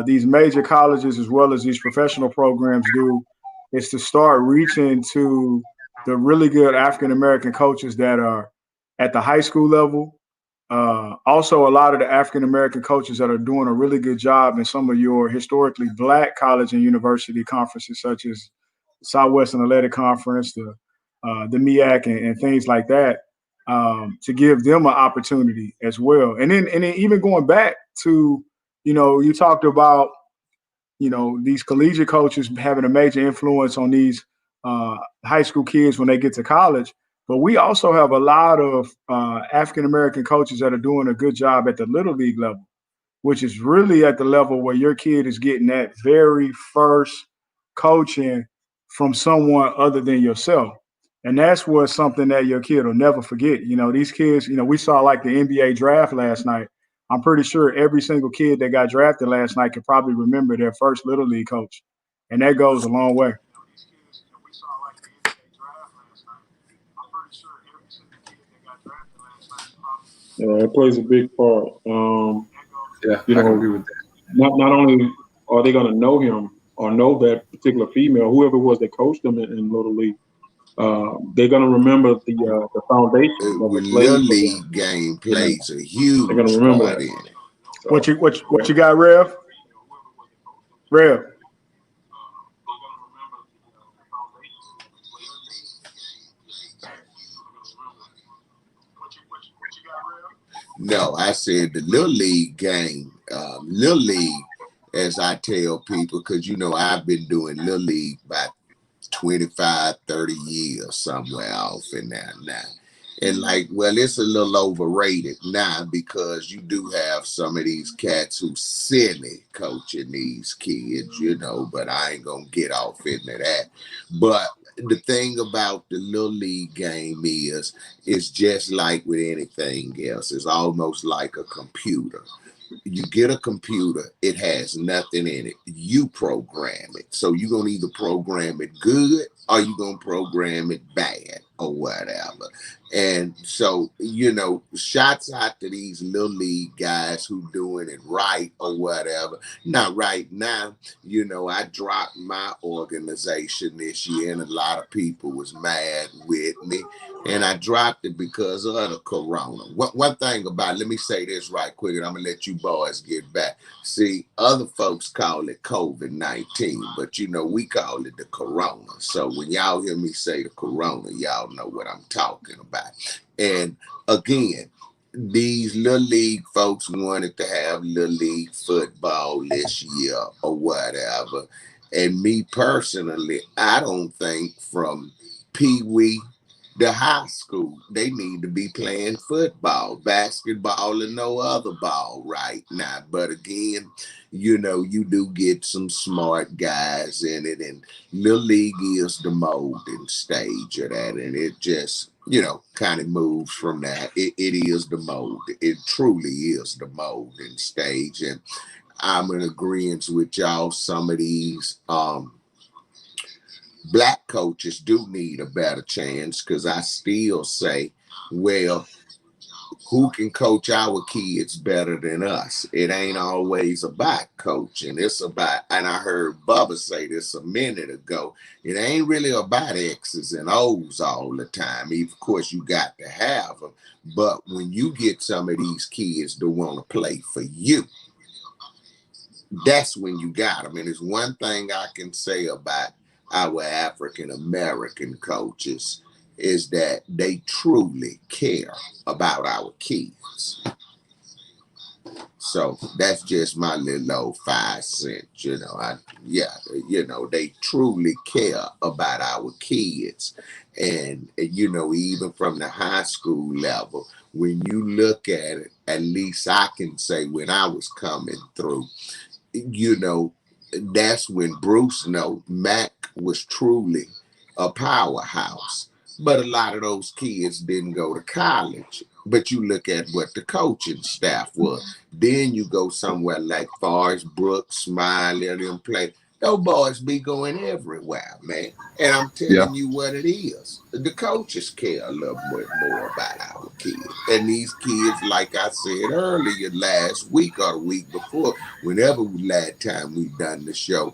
Speaker 1: these major colleges as well as these professional programs do is to start reaching to the really good African-American coaches that are at the high school level. Also, a lot of the African-American coaches that are doing a really good job in some of your historically Black college and university conferences, such as Southwestern Athletic Conference, the MEAC, and things like that, to give them an opportunity as well. And then even going back to, you talked about, these collegiate coaches having a major influence on these high school kids when they get to college. But we also have a lot of African-American coaches that are doing a good job at the Little League level. which is really at the level where your kid is getting that very first coaching from someone other than yourself. And that's what something that your kid will never forget. You know, these kids, you know, we saw like the NBA draft last night. I'm pretty sure every single kid that got drafted last night could probably remember their first Little League coach. And that goes a long way.
Speaker 3: Yeah, it plays a big part.
Speaker 2: Yeah,
Speaker 3: you
Speaker 2: I
Speaker 3: know,
Speaker 2: can agree with that.
Speaker 3: Not only are they going to know him or know that particular female, whoever it was that coached them in Little League, they're going to remember the foundation of the
Speaker 4: Little League game plays a huge
Speaker 3: they're going to remember
Speaker 4: part
Speaker 3: that.
Speaker 4: in it.
Speaker 1: So, what you got, Rev? Rev.
Speaker 4: No, I said the Little League game, Little League, as I tell people, because, you know, I've been doing Little League about 25, 30 years somewhere off in there now. And like, well, it's a little overrated now because you do have some of these cats who silly coaching these kids, you know, but I ain't going to get off into that. But the thing about the Little League game is, it's just like with anything else. It's almost like a computer. You get a computer, it has nothing in it. You program it. So you're going to either program it good or you're going to program it bad or whatever. And so, you know, shots out to these Little League guys who doing it right or whatever. Now, right now, you know, I dropped my organization this year and a lot of people was mad with me. And I dropped it because of the corona. One thing about it, let me say this right quick, and I'm going to let you boys get back. See, other folks call it COVID-19, but, you know, we call it the corona. So when y'all hear me say the corona, y'all know what I'm talking about. And again, these Little League folks wanted to have Little League football this year or whatever. And me personally, I don't think from Pee-wee the high school, they need to be playing football, basketball, and no other ball right now. But again, you know, you do get some smart guys in it, and Little League is the molding stage of that, and it just, you know, kind of moves from that. It is the mold. It truly is the molding stage, and I'm in agreement with y'all. Some of these Black coaches do need a better chance, because I still say, well, who can coach our kids better than us? It ain't always about coaching. It's about, and I heard Bubba say this a minute ago, it ain't really about X's and O's all the time. Of course, you got to have them. But when you get some of these kids to want to play for you, that's when you got them. And it's one thing I can say about our African American coaches is that they truly care about our kids. So that's just my little old 5 cents, you know. You know, they truly care about our kids. And, you know, even from the high school level, when you look at it, at least I can say when I was coming through, you know, that's when Bruce Mac was truly a powerhouse. But a lot of those kids didn't go to college. But you look at what the coaching staff was. Then you go somewhere like Forrest Brooks, Smiley, and them play. Those boys be going everywhere, man. And I'm telling you what it is. The coaches care a little bit more about our kids. And these kids, like I said earlier, last week or the week before, whenever last time we done the show,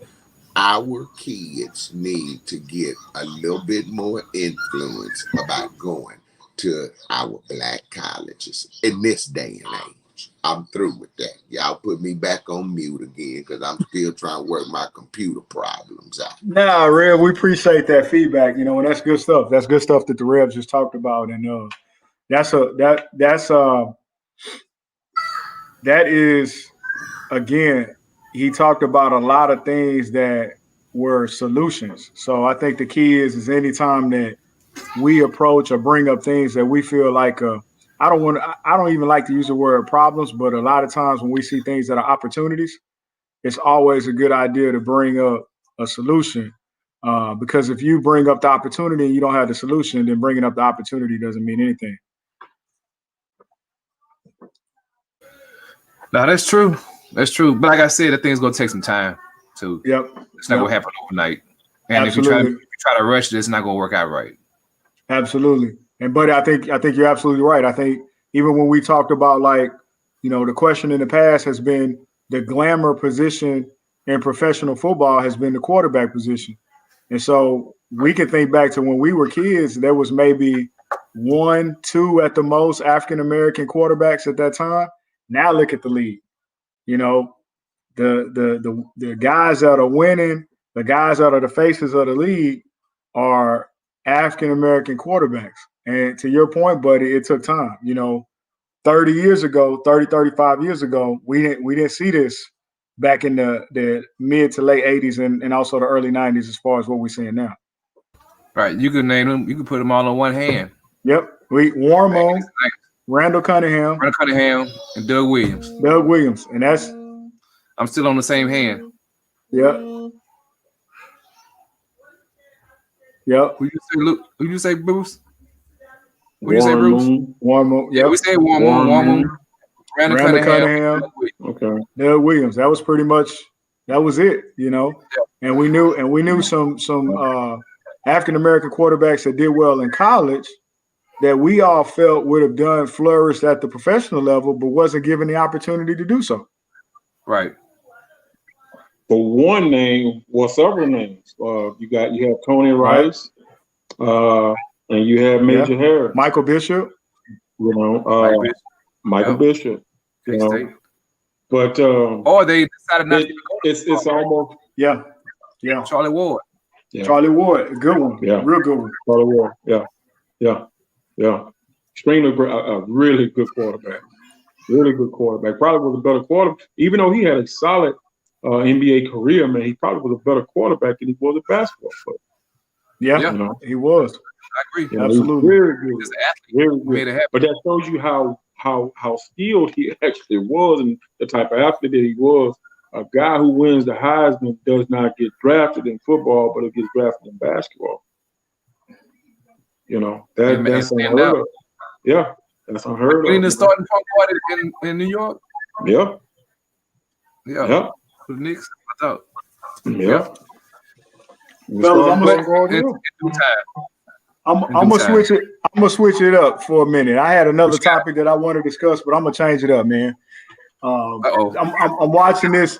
Speaker 4: our kids need to get a little bit more influence about going to our Black colleges in this day and age. I'm through with that. Y'all put me back on mute again because I'm still trying to work my computer problems out.
Speaker 1: Nah, Rev, we appreciate that feedback. You know, and that's good stuff. That's good stuff that the Rev just talked about. And that is, again, he talked about a lot of things that were solutions. So I think the key is anytime that we approach or bring up things that we feel like I don't even like to use the word problems, but a lot of times when we see things that are opportunities, it's always a good idea to bring up a solution. Because if you bring up the opportunity and you don't have the solution, then bringing up the opportunity doesn't mean anything.
Speaker 2: No, that's true. That's true. But like I said, I think it's gonna take some time too.
Speaker 1: Yep.
Speaker 2: It's not gonna happen overnight. And
Speaker 1: Absolutely.
Speaker 2: if you try to rush this, it's not gonna work out right.
Speaker 1: Absolutely. And buddy, I think you're absolutely right. I think even when we talked about the question in the past has been the glamour position in professional football has been the quarterback position. And so we can think back to when we were kids, there was maybe 1, 2 at the most African-American quarterbacks at that time. Now look at the league. The guys that are winning, the guys that are the faces of the league are African-American quarterbacks. And to your point, buddy, it took time. 35 years ago, we didn't see this back in the mid to late 80s and also the early 90s as far as what we're seeing now.
Speaker 2: Right. You could name them. You could put them all on one hand.
Speaker 1: Yep. Warmo, Randall Cunningham,
Speaker 2: and Doug Williams.
Speaker 1: And that's.
Speaker 2: I'm still on the same hand.
Speaker 1: Yep.
Speaker 2: Who you say, Luke? Who you say, Bruce? What do you say, Bruce?
Speaker 1: Warmo.
Speaker 2: Yeah, we say Warmo. Randall Cunningham.
Speaker 3: Okay.
Speaker 1: Doug Williams. That was pretty much. That was it. And we knew some African American quarterbacks that did well in college that we all felt would have flourished at the professional level, but wasn't given the opportunity to do so.
Speaker 2: Right.
Speaker 3: But one name, several names. You have Tony Rice, and you have Major Harris,
Speaker 1: Michael Bishop.
Speaker 3: Michael Bishop. But
Speaker 2: they decided not to go.
Speaker 3: It's almost
Speaker 2: Charlie Ward.
Speaker 3: Yeah.
Speaker 1: Charlie Ward, good one.
Speaker 3: Yeah,
Speaker 1: real good one.
Speaker 3: Charlie Ward. Yeah. Extremely a really good quarterback. Really good quarterback. Probably was a better quarterback, even though he had a solid NBA career. Man, he probably was a better quarterback than he was a basketball player.
Speaker 1: Yeah, he was.
Speaker 2: I agree.
Speaker 1: Absolutely.
Speaker 3: Very good.
Speaker 2: Very good.
Speaker 3: But that shows you how skilled he actually was and the type of athlete that he was. A guy who wins the Heisman does not get drafted in football, but it gets drafted in basketball. That's unheard of. Yeah, that's unheard of.
Speaker 2: In the starting point party in New York.
Speaker 3: Yeah.
Speaker 2: For the Knicks, I thought.
Speaker 3: Yeah.
Speaker 1: I'm gonna switch it. I'm gonna switch it up for a minute. I had another topic that I want to discuss, but I'm gonna change it up, man. I'm watching this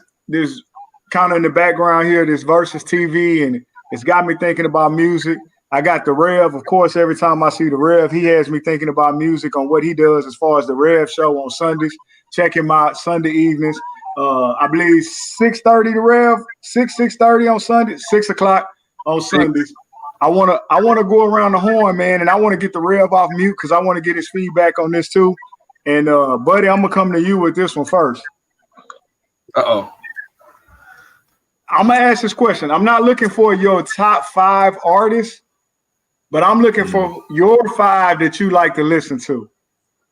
Speaker 1: kind of in the background here, this Versus TV, and it's got me thinking about music. I got the Rev, of course. Every time I see the Rev, he has me thinking about music on what he does as far as the Rev show on Sundays. Check him out Sunday evenings. I believe 6:30 the Rev, 6:30 on Sunday, 6 o'clock on Sundays. I wanna go around the horn, man, and I want to get the Rev off mute because I want to get his feedback on this too. And buddy, I'm gonna come to you with this one first.
Speaker 2: I'm
Speaker 1: gonna ask this question. I'm not looking for your top 5 artists, but I'm looking for your 5 that you like to listen to.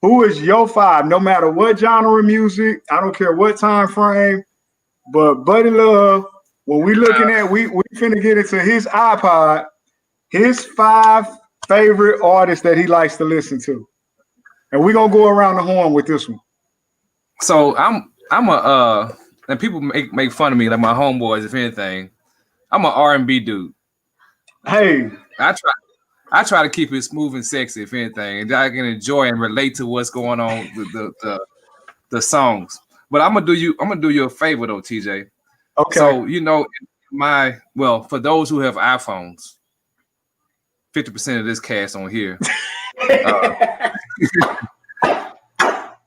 Speaker 1: Who is your 5? No matter what genre of music, I don't care what time frame. But Buddy Love, when we looking at we finna get into his iPod, his 5 favorite artists that he likes to listen to. And we're gonna go around the horn with this one.
Speaker 2: So I'm a and people make fun of me like my homeboys, if anything. I'm an R&B dude.
Speaker 1: Hey,
Speaker 2: I try to keep it smooth and sexy, if anything, and I can enjoy and relate to what's going on with the songs. But I'm gonna do you a favor though, TJ.
Speaker 1: Okay.
Speaker 2: So for those who have iPhones, 50% of this cast on here.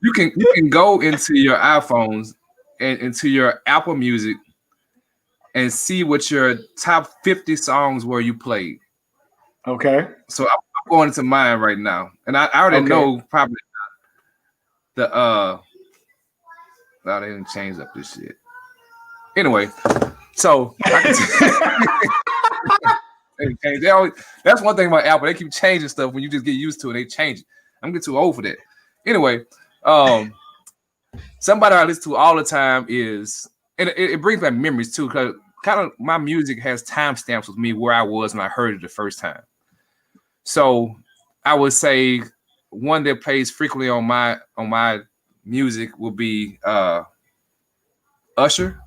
Speaker 2: You can go into your iPhones and into your Apple Music and see what your top 50 songs were you played.
Speaker 1: Okay.
Speaker 2: So I'm going into mine right now, and I already know probably the they didn't change up this shit. Anyway, so that's one thing about Apple. They keep changing stuff when you just get used to it. They change it. I'm getting too old for that. Anyway, somebody I listen to all the time is, and it brings back memories too, because kind of my music has timestamps with me where I was when I heard it the first time. So I would say one that plays frequently on my music will be Usher,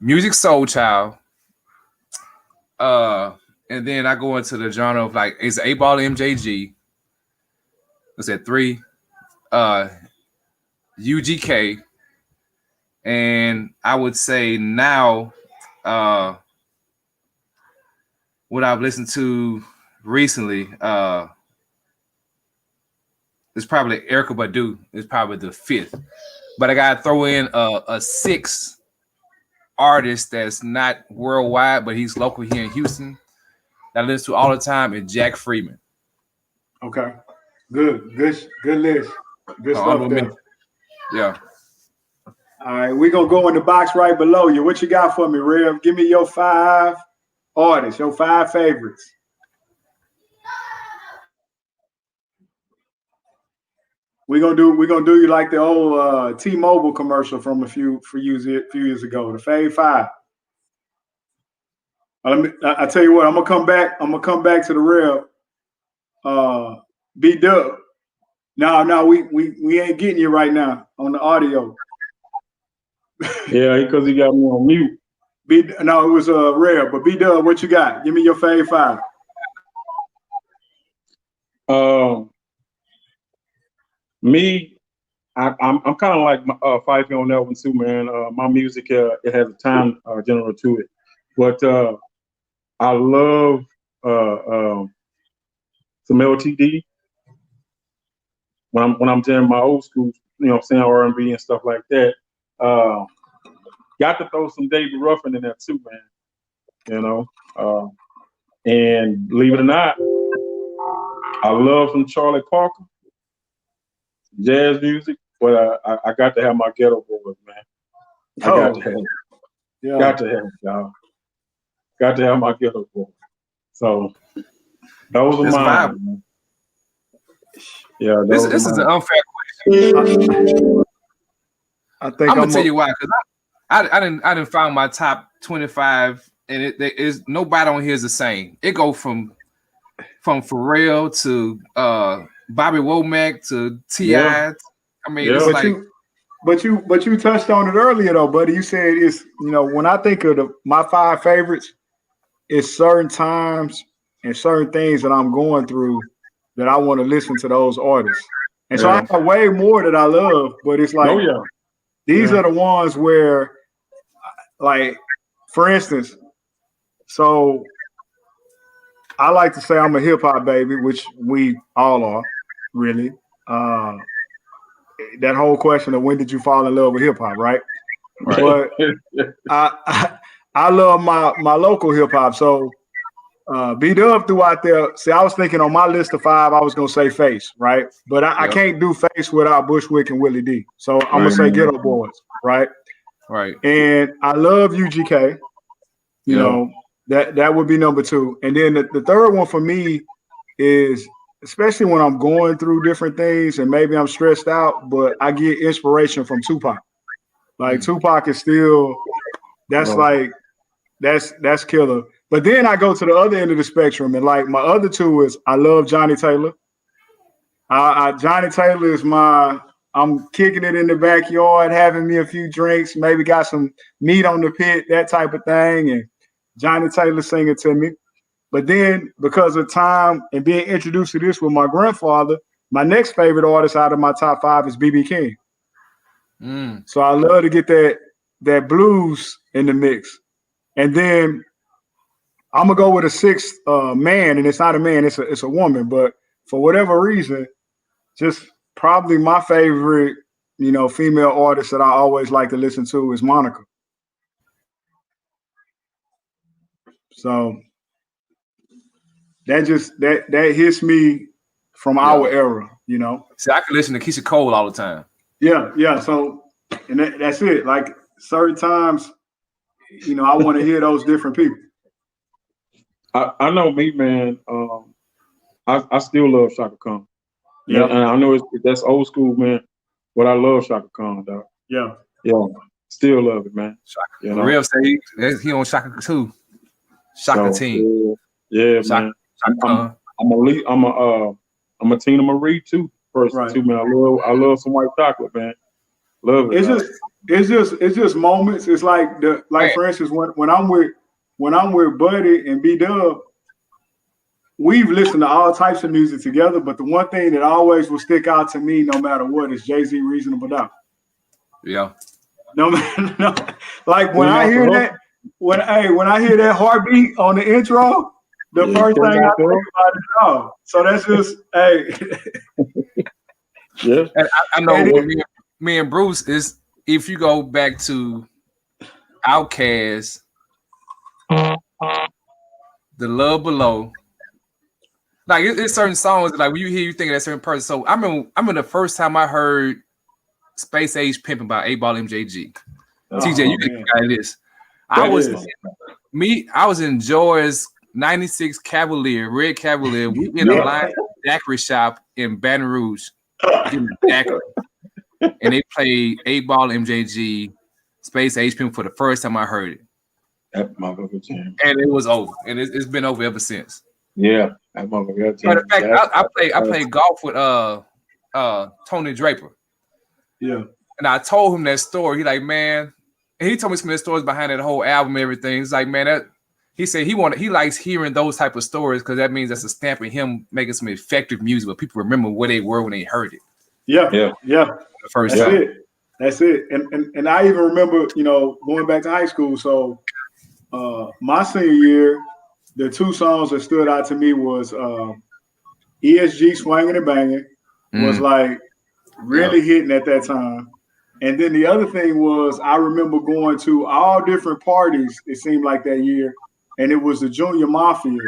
Speaker 2: Musiq Soulchild, and then I go into the genre of like it's 8Ball MJG. What's that? 3, UGK, and I would say now, what I've listened to recently, is probably Erykah Badu is probably the 5th, but I gotta throw in a 6th artist that's not worldwide, but he's local here in Houston that I listen to all the time, is Jack Freeman.
Speaker 1: Okay, good list, good stuff there.
Speaker 2: Yeah.
Speaker 1: All right, we're gonna go in the box right below you. What you got for me, Rev? Give me your 5 artists, your 5 favorites. We're gonna do you like the old T-Mobile commercial from a few years ago. The Fave 5. I tell you what, I'm gonna come back to the Rev. B-Dub. No, we ain't getting you right now on the audio.
Speaker 3: Yeah, because he got me on mute.
Speaker 1: No, it was Rev, but B-Dub, what you got? Give me your Fave 5.
Speaker 3: Me, I'm kind of like Fifey on that one too, man. My music, it has a time general to it, but I love some LTD when I'm jamming my old school, saying R&B and stuff like that. Got to throw some David Ruffin in there too, man. And believe it or not, I love some Charlie Parker, jazz music, but I got to have my Ghetto Boys, man. Got to have it, y'all. Got to have my Ghetto Boys. So those are mine. Man. Yeah,
Speaker 2: this is an unfair question.
Speaker 1: I think
Speaker 2: I'm gonna tell you why, because I didn't find my top 25, and there is nobody on here is the same. It go from Pharrell to Bobby Womack to T.I.
Speaker 3: Yeah.
Speaker 2: I mean, it's
Speaker 1: but you touched on it earlier though, buddy. You said it's when I think of my 5 favorites, it's certain times and certain things that I'm going through that I want to listen to those artists. And so I have way more that I love, but it's like these are the ones where, like, for instance, so I like to say I'm a hip hop baby, which we all are, really. That whole question of when did you fall in love with hip hop, right? But I love my local hip hop. So B-Dub threw out there. See, I was thinking on my list of 5, I was gonna say Face, right? But I can't do Face without Bushwick and Willie D. So I'm gonna say Ghetto Boys, right?
Speaker 2: Right.
Speaker 1: And I love UGK. You know, that would be number 2. And then the third one for me is, especially when I'm going through different things and maybe I'm stressed out, but I get inspiration from Tupac. Like Tupac is still, that's killer. But then I go to the other end of the spectrum, and like my other 2 is I love Johnny Taylor. Johnny Taylor is I'm kicking it in the backyard, having me a few drinks, maybe got some meat on the pit, that type of thing, and Johnny Taylor singing to me. But then because of time and being introduced to this with my grandfather, my next favorite artist out of my top 5 is B.B. King. So I love to get that blues in the mix. And then I'm gonna go with a 6th man, and it's not a man, it's a woman, but for whatever reason, just probably my favorite, female artist that I always like to listen to is Monica. So that hits me from our era,
Speaker 2: See, I can listen to Keisha Cole all the time.
Speaker 1: Yeah. So, and that's it. Like certain times, I want to hear those different people.
Speaker 3: I know me, man. I still love Chaka Khan. Yeah, and I know that's old school, man. But I love Chaka Khan, dog.
Speaker 1: Yeah.
Speaker 3: Still love it, man.
Speaker 2: Shaka, Rev say he on Shaka too. Shaka team.
Speaker 3: Yeah,
Speaker 2: Shaka,
Speaker 3: man. I'm a Tina Marie too person too, man. I love some white chocolate, man. Love it.
Speaker 1: It's just moments. It's like for instance, when I'm with Buddy and B-Dub, we've listened to all types of music together, but the one thing that always will stick out to me, no matter what, is Jay-Z Reasonable Doubt.
Speaker 2: Yeah.
Speaker 1: No, like when I hear that, when I hear that heartbeat on the intro, the first thing I think about is dog. So that's just
Speaker 3: Yeah.
Speaker 2: And I know me and Bruce is, if you go back to Outkast, The Love Below. Like it's certain songs that, like when you hear, you think of that certain person. So I remember the first time I heard Space Age Pimpin' by 8Ball MJG. TJ, you can get this. I was in Joy's 96 Cavalier, red Cavalier. We in a line daiquiri shop in Baton Rouge. And they played 8Ball MJG Space Age Pimpin' for the first time I heard it.
Speaker 3: That motherfucker jam.
Speaker 2: And it was over. And it's been over ever since.
Speaker 3: Yeah, that motherfucker jam.
Speaker 2: But in fact, I played golf with Tony Draper.
Speaker 1: Yeah.
Speaker 2: And I told him that story. He like, man, and he told me some of the stories behind that whole album and everything. He's like, man, he said he likes hearing those type of stories because that means that's a stamp of him making some effective music, but people remember where they were when they heard it.
Speaker 1: Yeah.
Speaker 2: The first
Speaker 1: That's
Speaker 2: time.
Speaker 1: it. That's it. And I even remember, going back to high school. So my senior year, the two songs that stood out to me was ESG Swangin' and Bangin' was like really hitting at that time. And then the other thing was I remember going to all different parties, it seemed like that year, and it was the Junior Mafia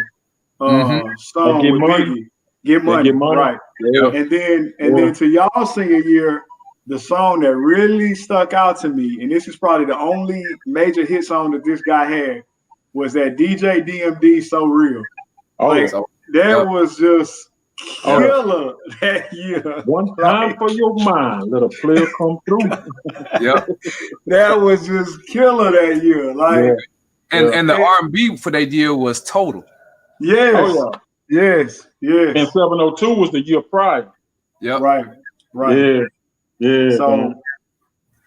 Speaker 1: song with Biggie. Get money, right.
Speaker 3: Yeah.
Speaker 1: And then to y'all senior year, the song that really stuck out to me, and this is probably the only major hit song that this guy had, was that DJ DMD So Real. That was just killer that year.
Speaker 3: One time for your mind, let a player come through.
Speaker 1: That was just killer that year.
Speaker 2: And the R&B for that year was Total.
Speaker 1: Yes. Yes.
Speaker 3: And 702 was the year prior.
Speaker 2: Yep.
Speaker 1: Right.
Speaker 3: Yeah.
Speaker 1: So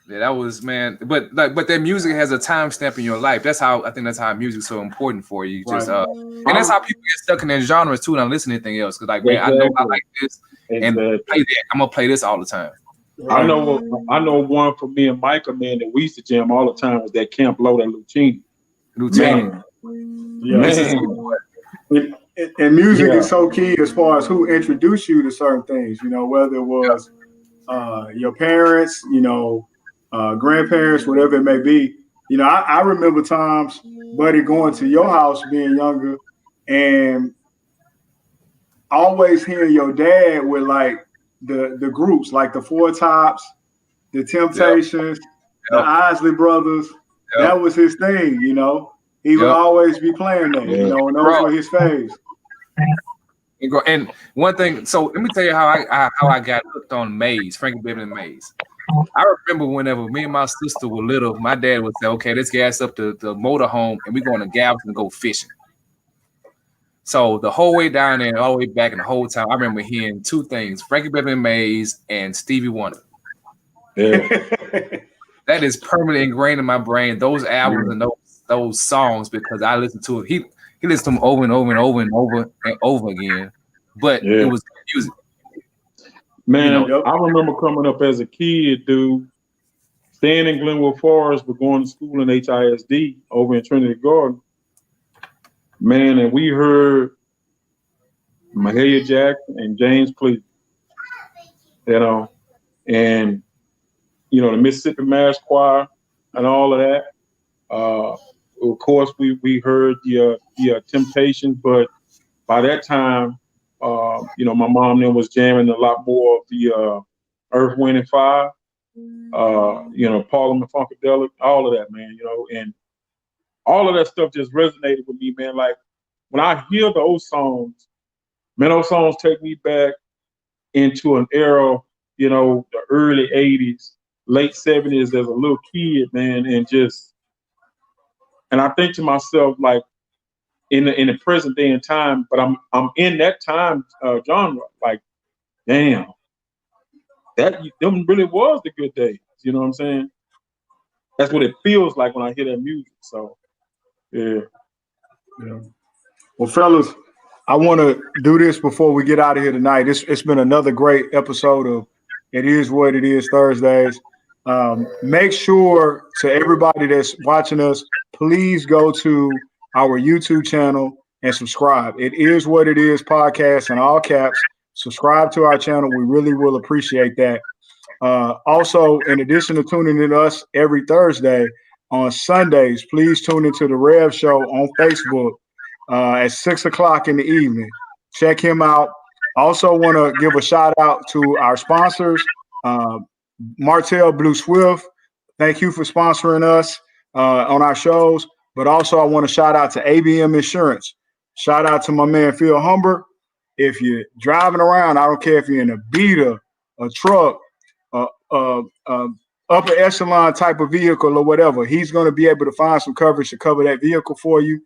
Speaker 2: that was, man. But that music has a timestamp in your life. That's how I think that's how music's so important for you. Just and that's how people get stuck in their genres too, and listen to anything else. Because man, I know I like this and play that. I'm gonna play this all the time.
Speaker 3: I know one for me and Micah, man, that we used to jam all the time was that Camp Low, that Lucini.
Speaker 1: Man. And music is so key as far as who introduced you to certain things, whether it was your parents, grandparents, whatever it may be. I remember times, buddy, going to your house being younger and always hearing your dad with like the groups, like the Four Tops, the Temptations, the Isley Brothers. That was his thing, He would always be playing that, and those were his faves.
Speaker 2: And one thing, so let me tell you how I got hooked on Maze, Frankie Beverly and Maze. I remember whenever me and my sister were little, my dad would say, okay, let's gas up the motorhome and we're going to Galveston and go fishing. So the whole way down there, all the way back, and the whole time, I remember hearing two things: Frankie Beverly and Maze and Stevie Wonder.
Speaker 3: Yeah.
Speaker 2: That is permanently ingrained in my brain, those albums and those songs, because I listened to it. He listened to them over and over and over and over and over again. But it was music.
Speaker 3: Man, I remember coming up as a kid, dude, staying in Glenwood Forest, but going to school in HISD over in Trinity Garden. Man, and we heard Mahalia Jackson and James Cleveland, and the Mississippi Mass Choir and all of that. Of course, we heard the Temptations, but by that time, my mom then was jamming a lot more of the Earth, Wind, and Fire, Parliament Funkadelic, all of that, man, and all of that stuff just resonated with me, man. Like when I hear those songs, man, those songs take me back into an era, you know, the early 80s, late 70s as a little kid, man, and I think to myself, like, in the present day and time, but I'm in that time genre, like, damn, them really was the good days. You know what I'm saying? That's what it feels like when I hear that music. So, yeah.
Speaker 1: Well, fellas, I want to do this before we get out of here tonight. It's been another great episode of It Is What It Is Thursdays. Make sure to everybody that's watching us, please go to our YouTube channel and subscribe. It Is What It Is podcast in all caps. Subscribe to our channel. We really will appreciate that. Also, in addition to tuning in to us every Thursday, on Sundays, please tune into the Rev Show on Facebook at 6 o'clock in the evening. Check him out. Also want to give a shout out to our sponsors, Martell Blue Swift. Thank you for sponsoring us on our shows. But also I want to shout out to ABM Insurance. Shout out to my man, Phil Humber. If you're driving around, I don't care if you're in a beater, a truck, upper echelon type of vehicle or whatever, he's going to be able to find some coverage to cover that vehicle for you.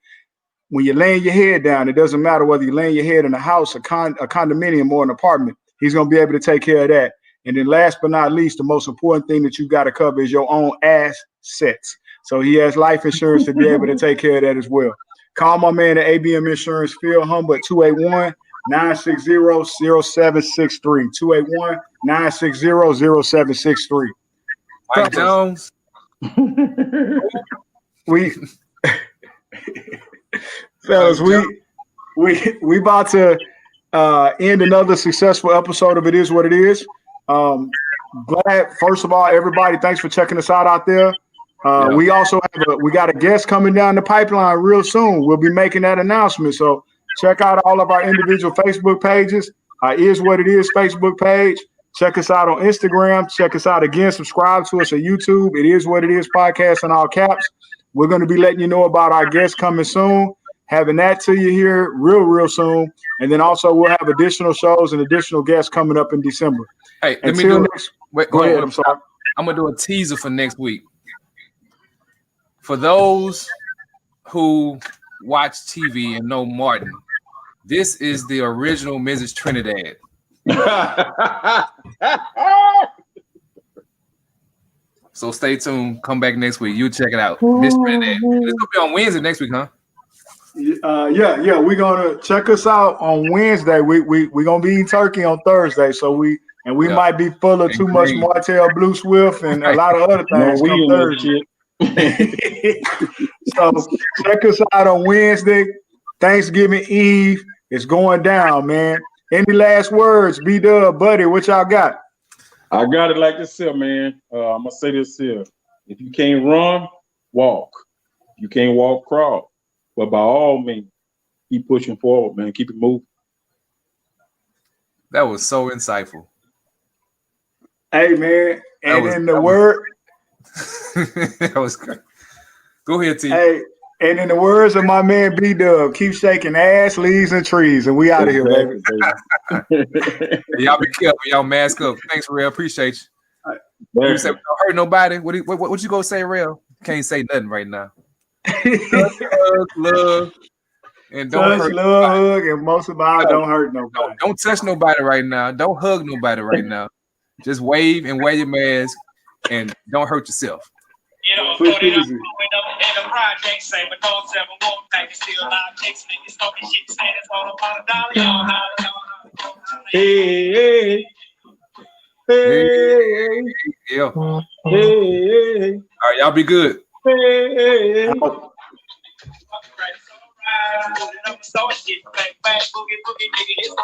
Speaker 1: When you're laying your head down, it doesn't matter whether you're laying your head in a house, a condominium, or an apartment. He's going to be able to take care of that. And then last but not least, the most important thing that you got to cover is your own assets. So he has life insurance to be able to take care of that as well. Call my man at ABM Insurance, Phil Humber, at 281-960-0763. 281-960-0763.
Speaker 2: Mike Jones.
Speaker 1: Fellas, we about to end another successful episode of It Is What It Is. Glad, first of all, everybody, thanks for checking us out there. We also we got a guest coming down the pipeline real soon. We'll be making that announcement. So check out all of our individual Facebook pages. Is What It Is Facebook page. Check us out on Instagram. Check us out again. Subscribe to us at YouTube. It Is What It Is podcast in all caps. We're going to be letting you know about our guests coming soon. Having that to you here real soon. And then also we'll have additional shows and additional guests coming up in December.
Speaker 2: Hey, let me do go ahead. I'm sorry. I'm going to do a teaser for next week. For those who watch TV and know Martin, this is the original Mrs. Trinidad. So stay tuned. Come back next week. You check it out. Miss Trinidad. It's going to be on Wednesday next week, huh?
Speaker 1: Yeah. We're gonna check us out on Wednesday. We're gonna be eating turkey on Thursday, so we might be full of too much Martell Blue Swift and a lot of other things come Thursday. So check us out on Wednesday. Thanksgiving Eve is going down, man. Any last words, B-Dub, buddy? What y'all got?
Speaker 3: I got it like this here, man. I'm gonna say this here: if you can't run, walk. If you can't walk, crawl. But by all means, keep pushing forward, man. Keep it moving.
Speaker 2: That was so insightful.
Speaker 1: Hey, man. And in the word.
Speaker 2: That was great. Go ahead, T.
Speaker 1: Hey, and in the words of my man B-Dub, keep shaking ass, leaves, and trees. And we out of here, baby.
Speaker 2: Y'all be careful. Y'all mask up. Thanks, Real. Appreciate you. You said we don't hurt nobody. What you gonna say, Real? Can't say nothing right now. Love, and don't hurt
Speaker 1: hug, and most of all, don't hurt nobody.
Speaker 2: Don't touch nobody right now. Don't hug nobody right now. Just wave and wear your mask, and don't hurt yourself.
Speaker 5: You know, put it up in the project, say, but don't ever walk back and still not chasing it. It's talking shit, saying it's all about $1. Y'all.
Speaker 3: Hey.
Speaker 2: Yeah.
Speaker 3: Hey.
Speaker 2: All right, y'all be good.
Speaker 3: Hey.
Speaker 5: Put it up, so shit, bang, bang, boogie, boogie, nigga, it's the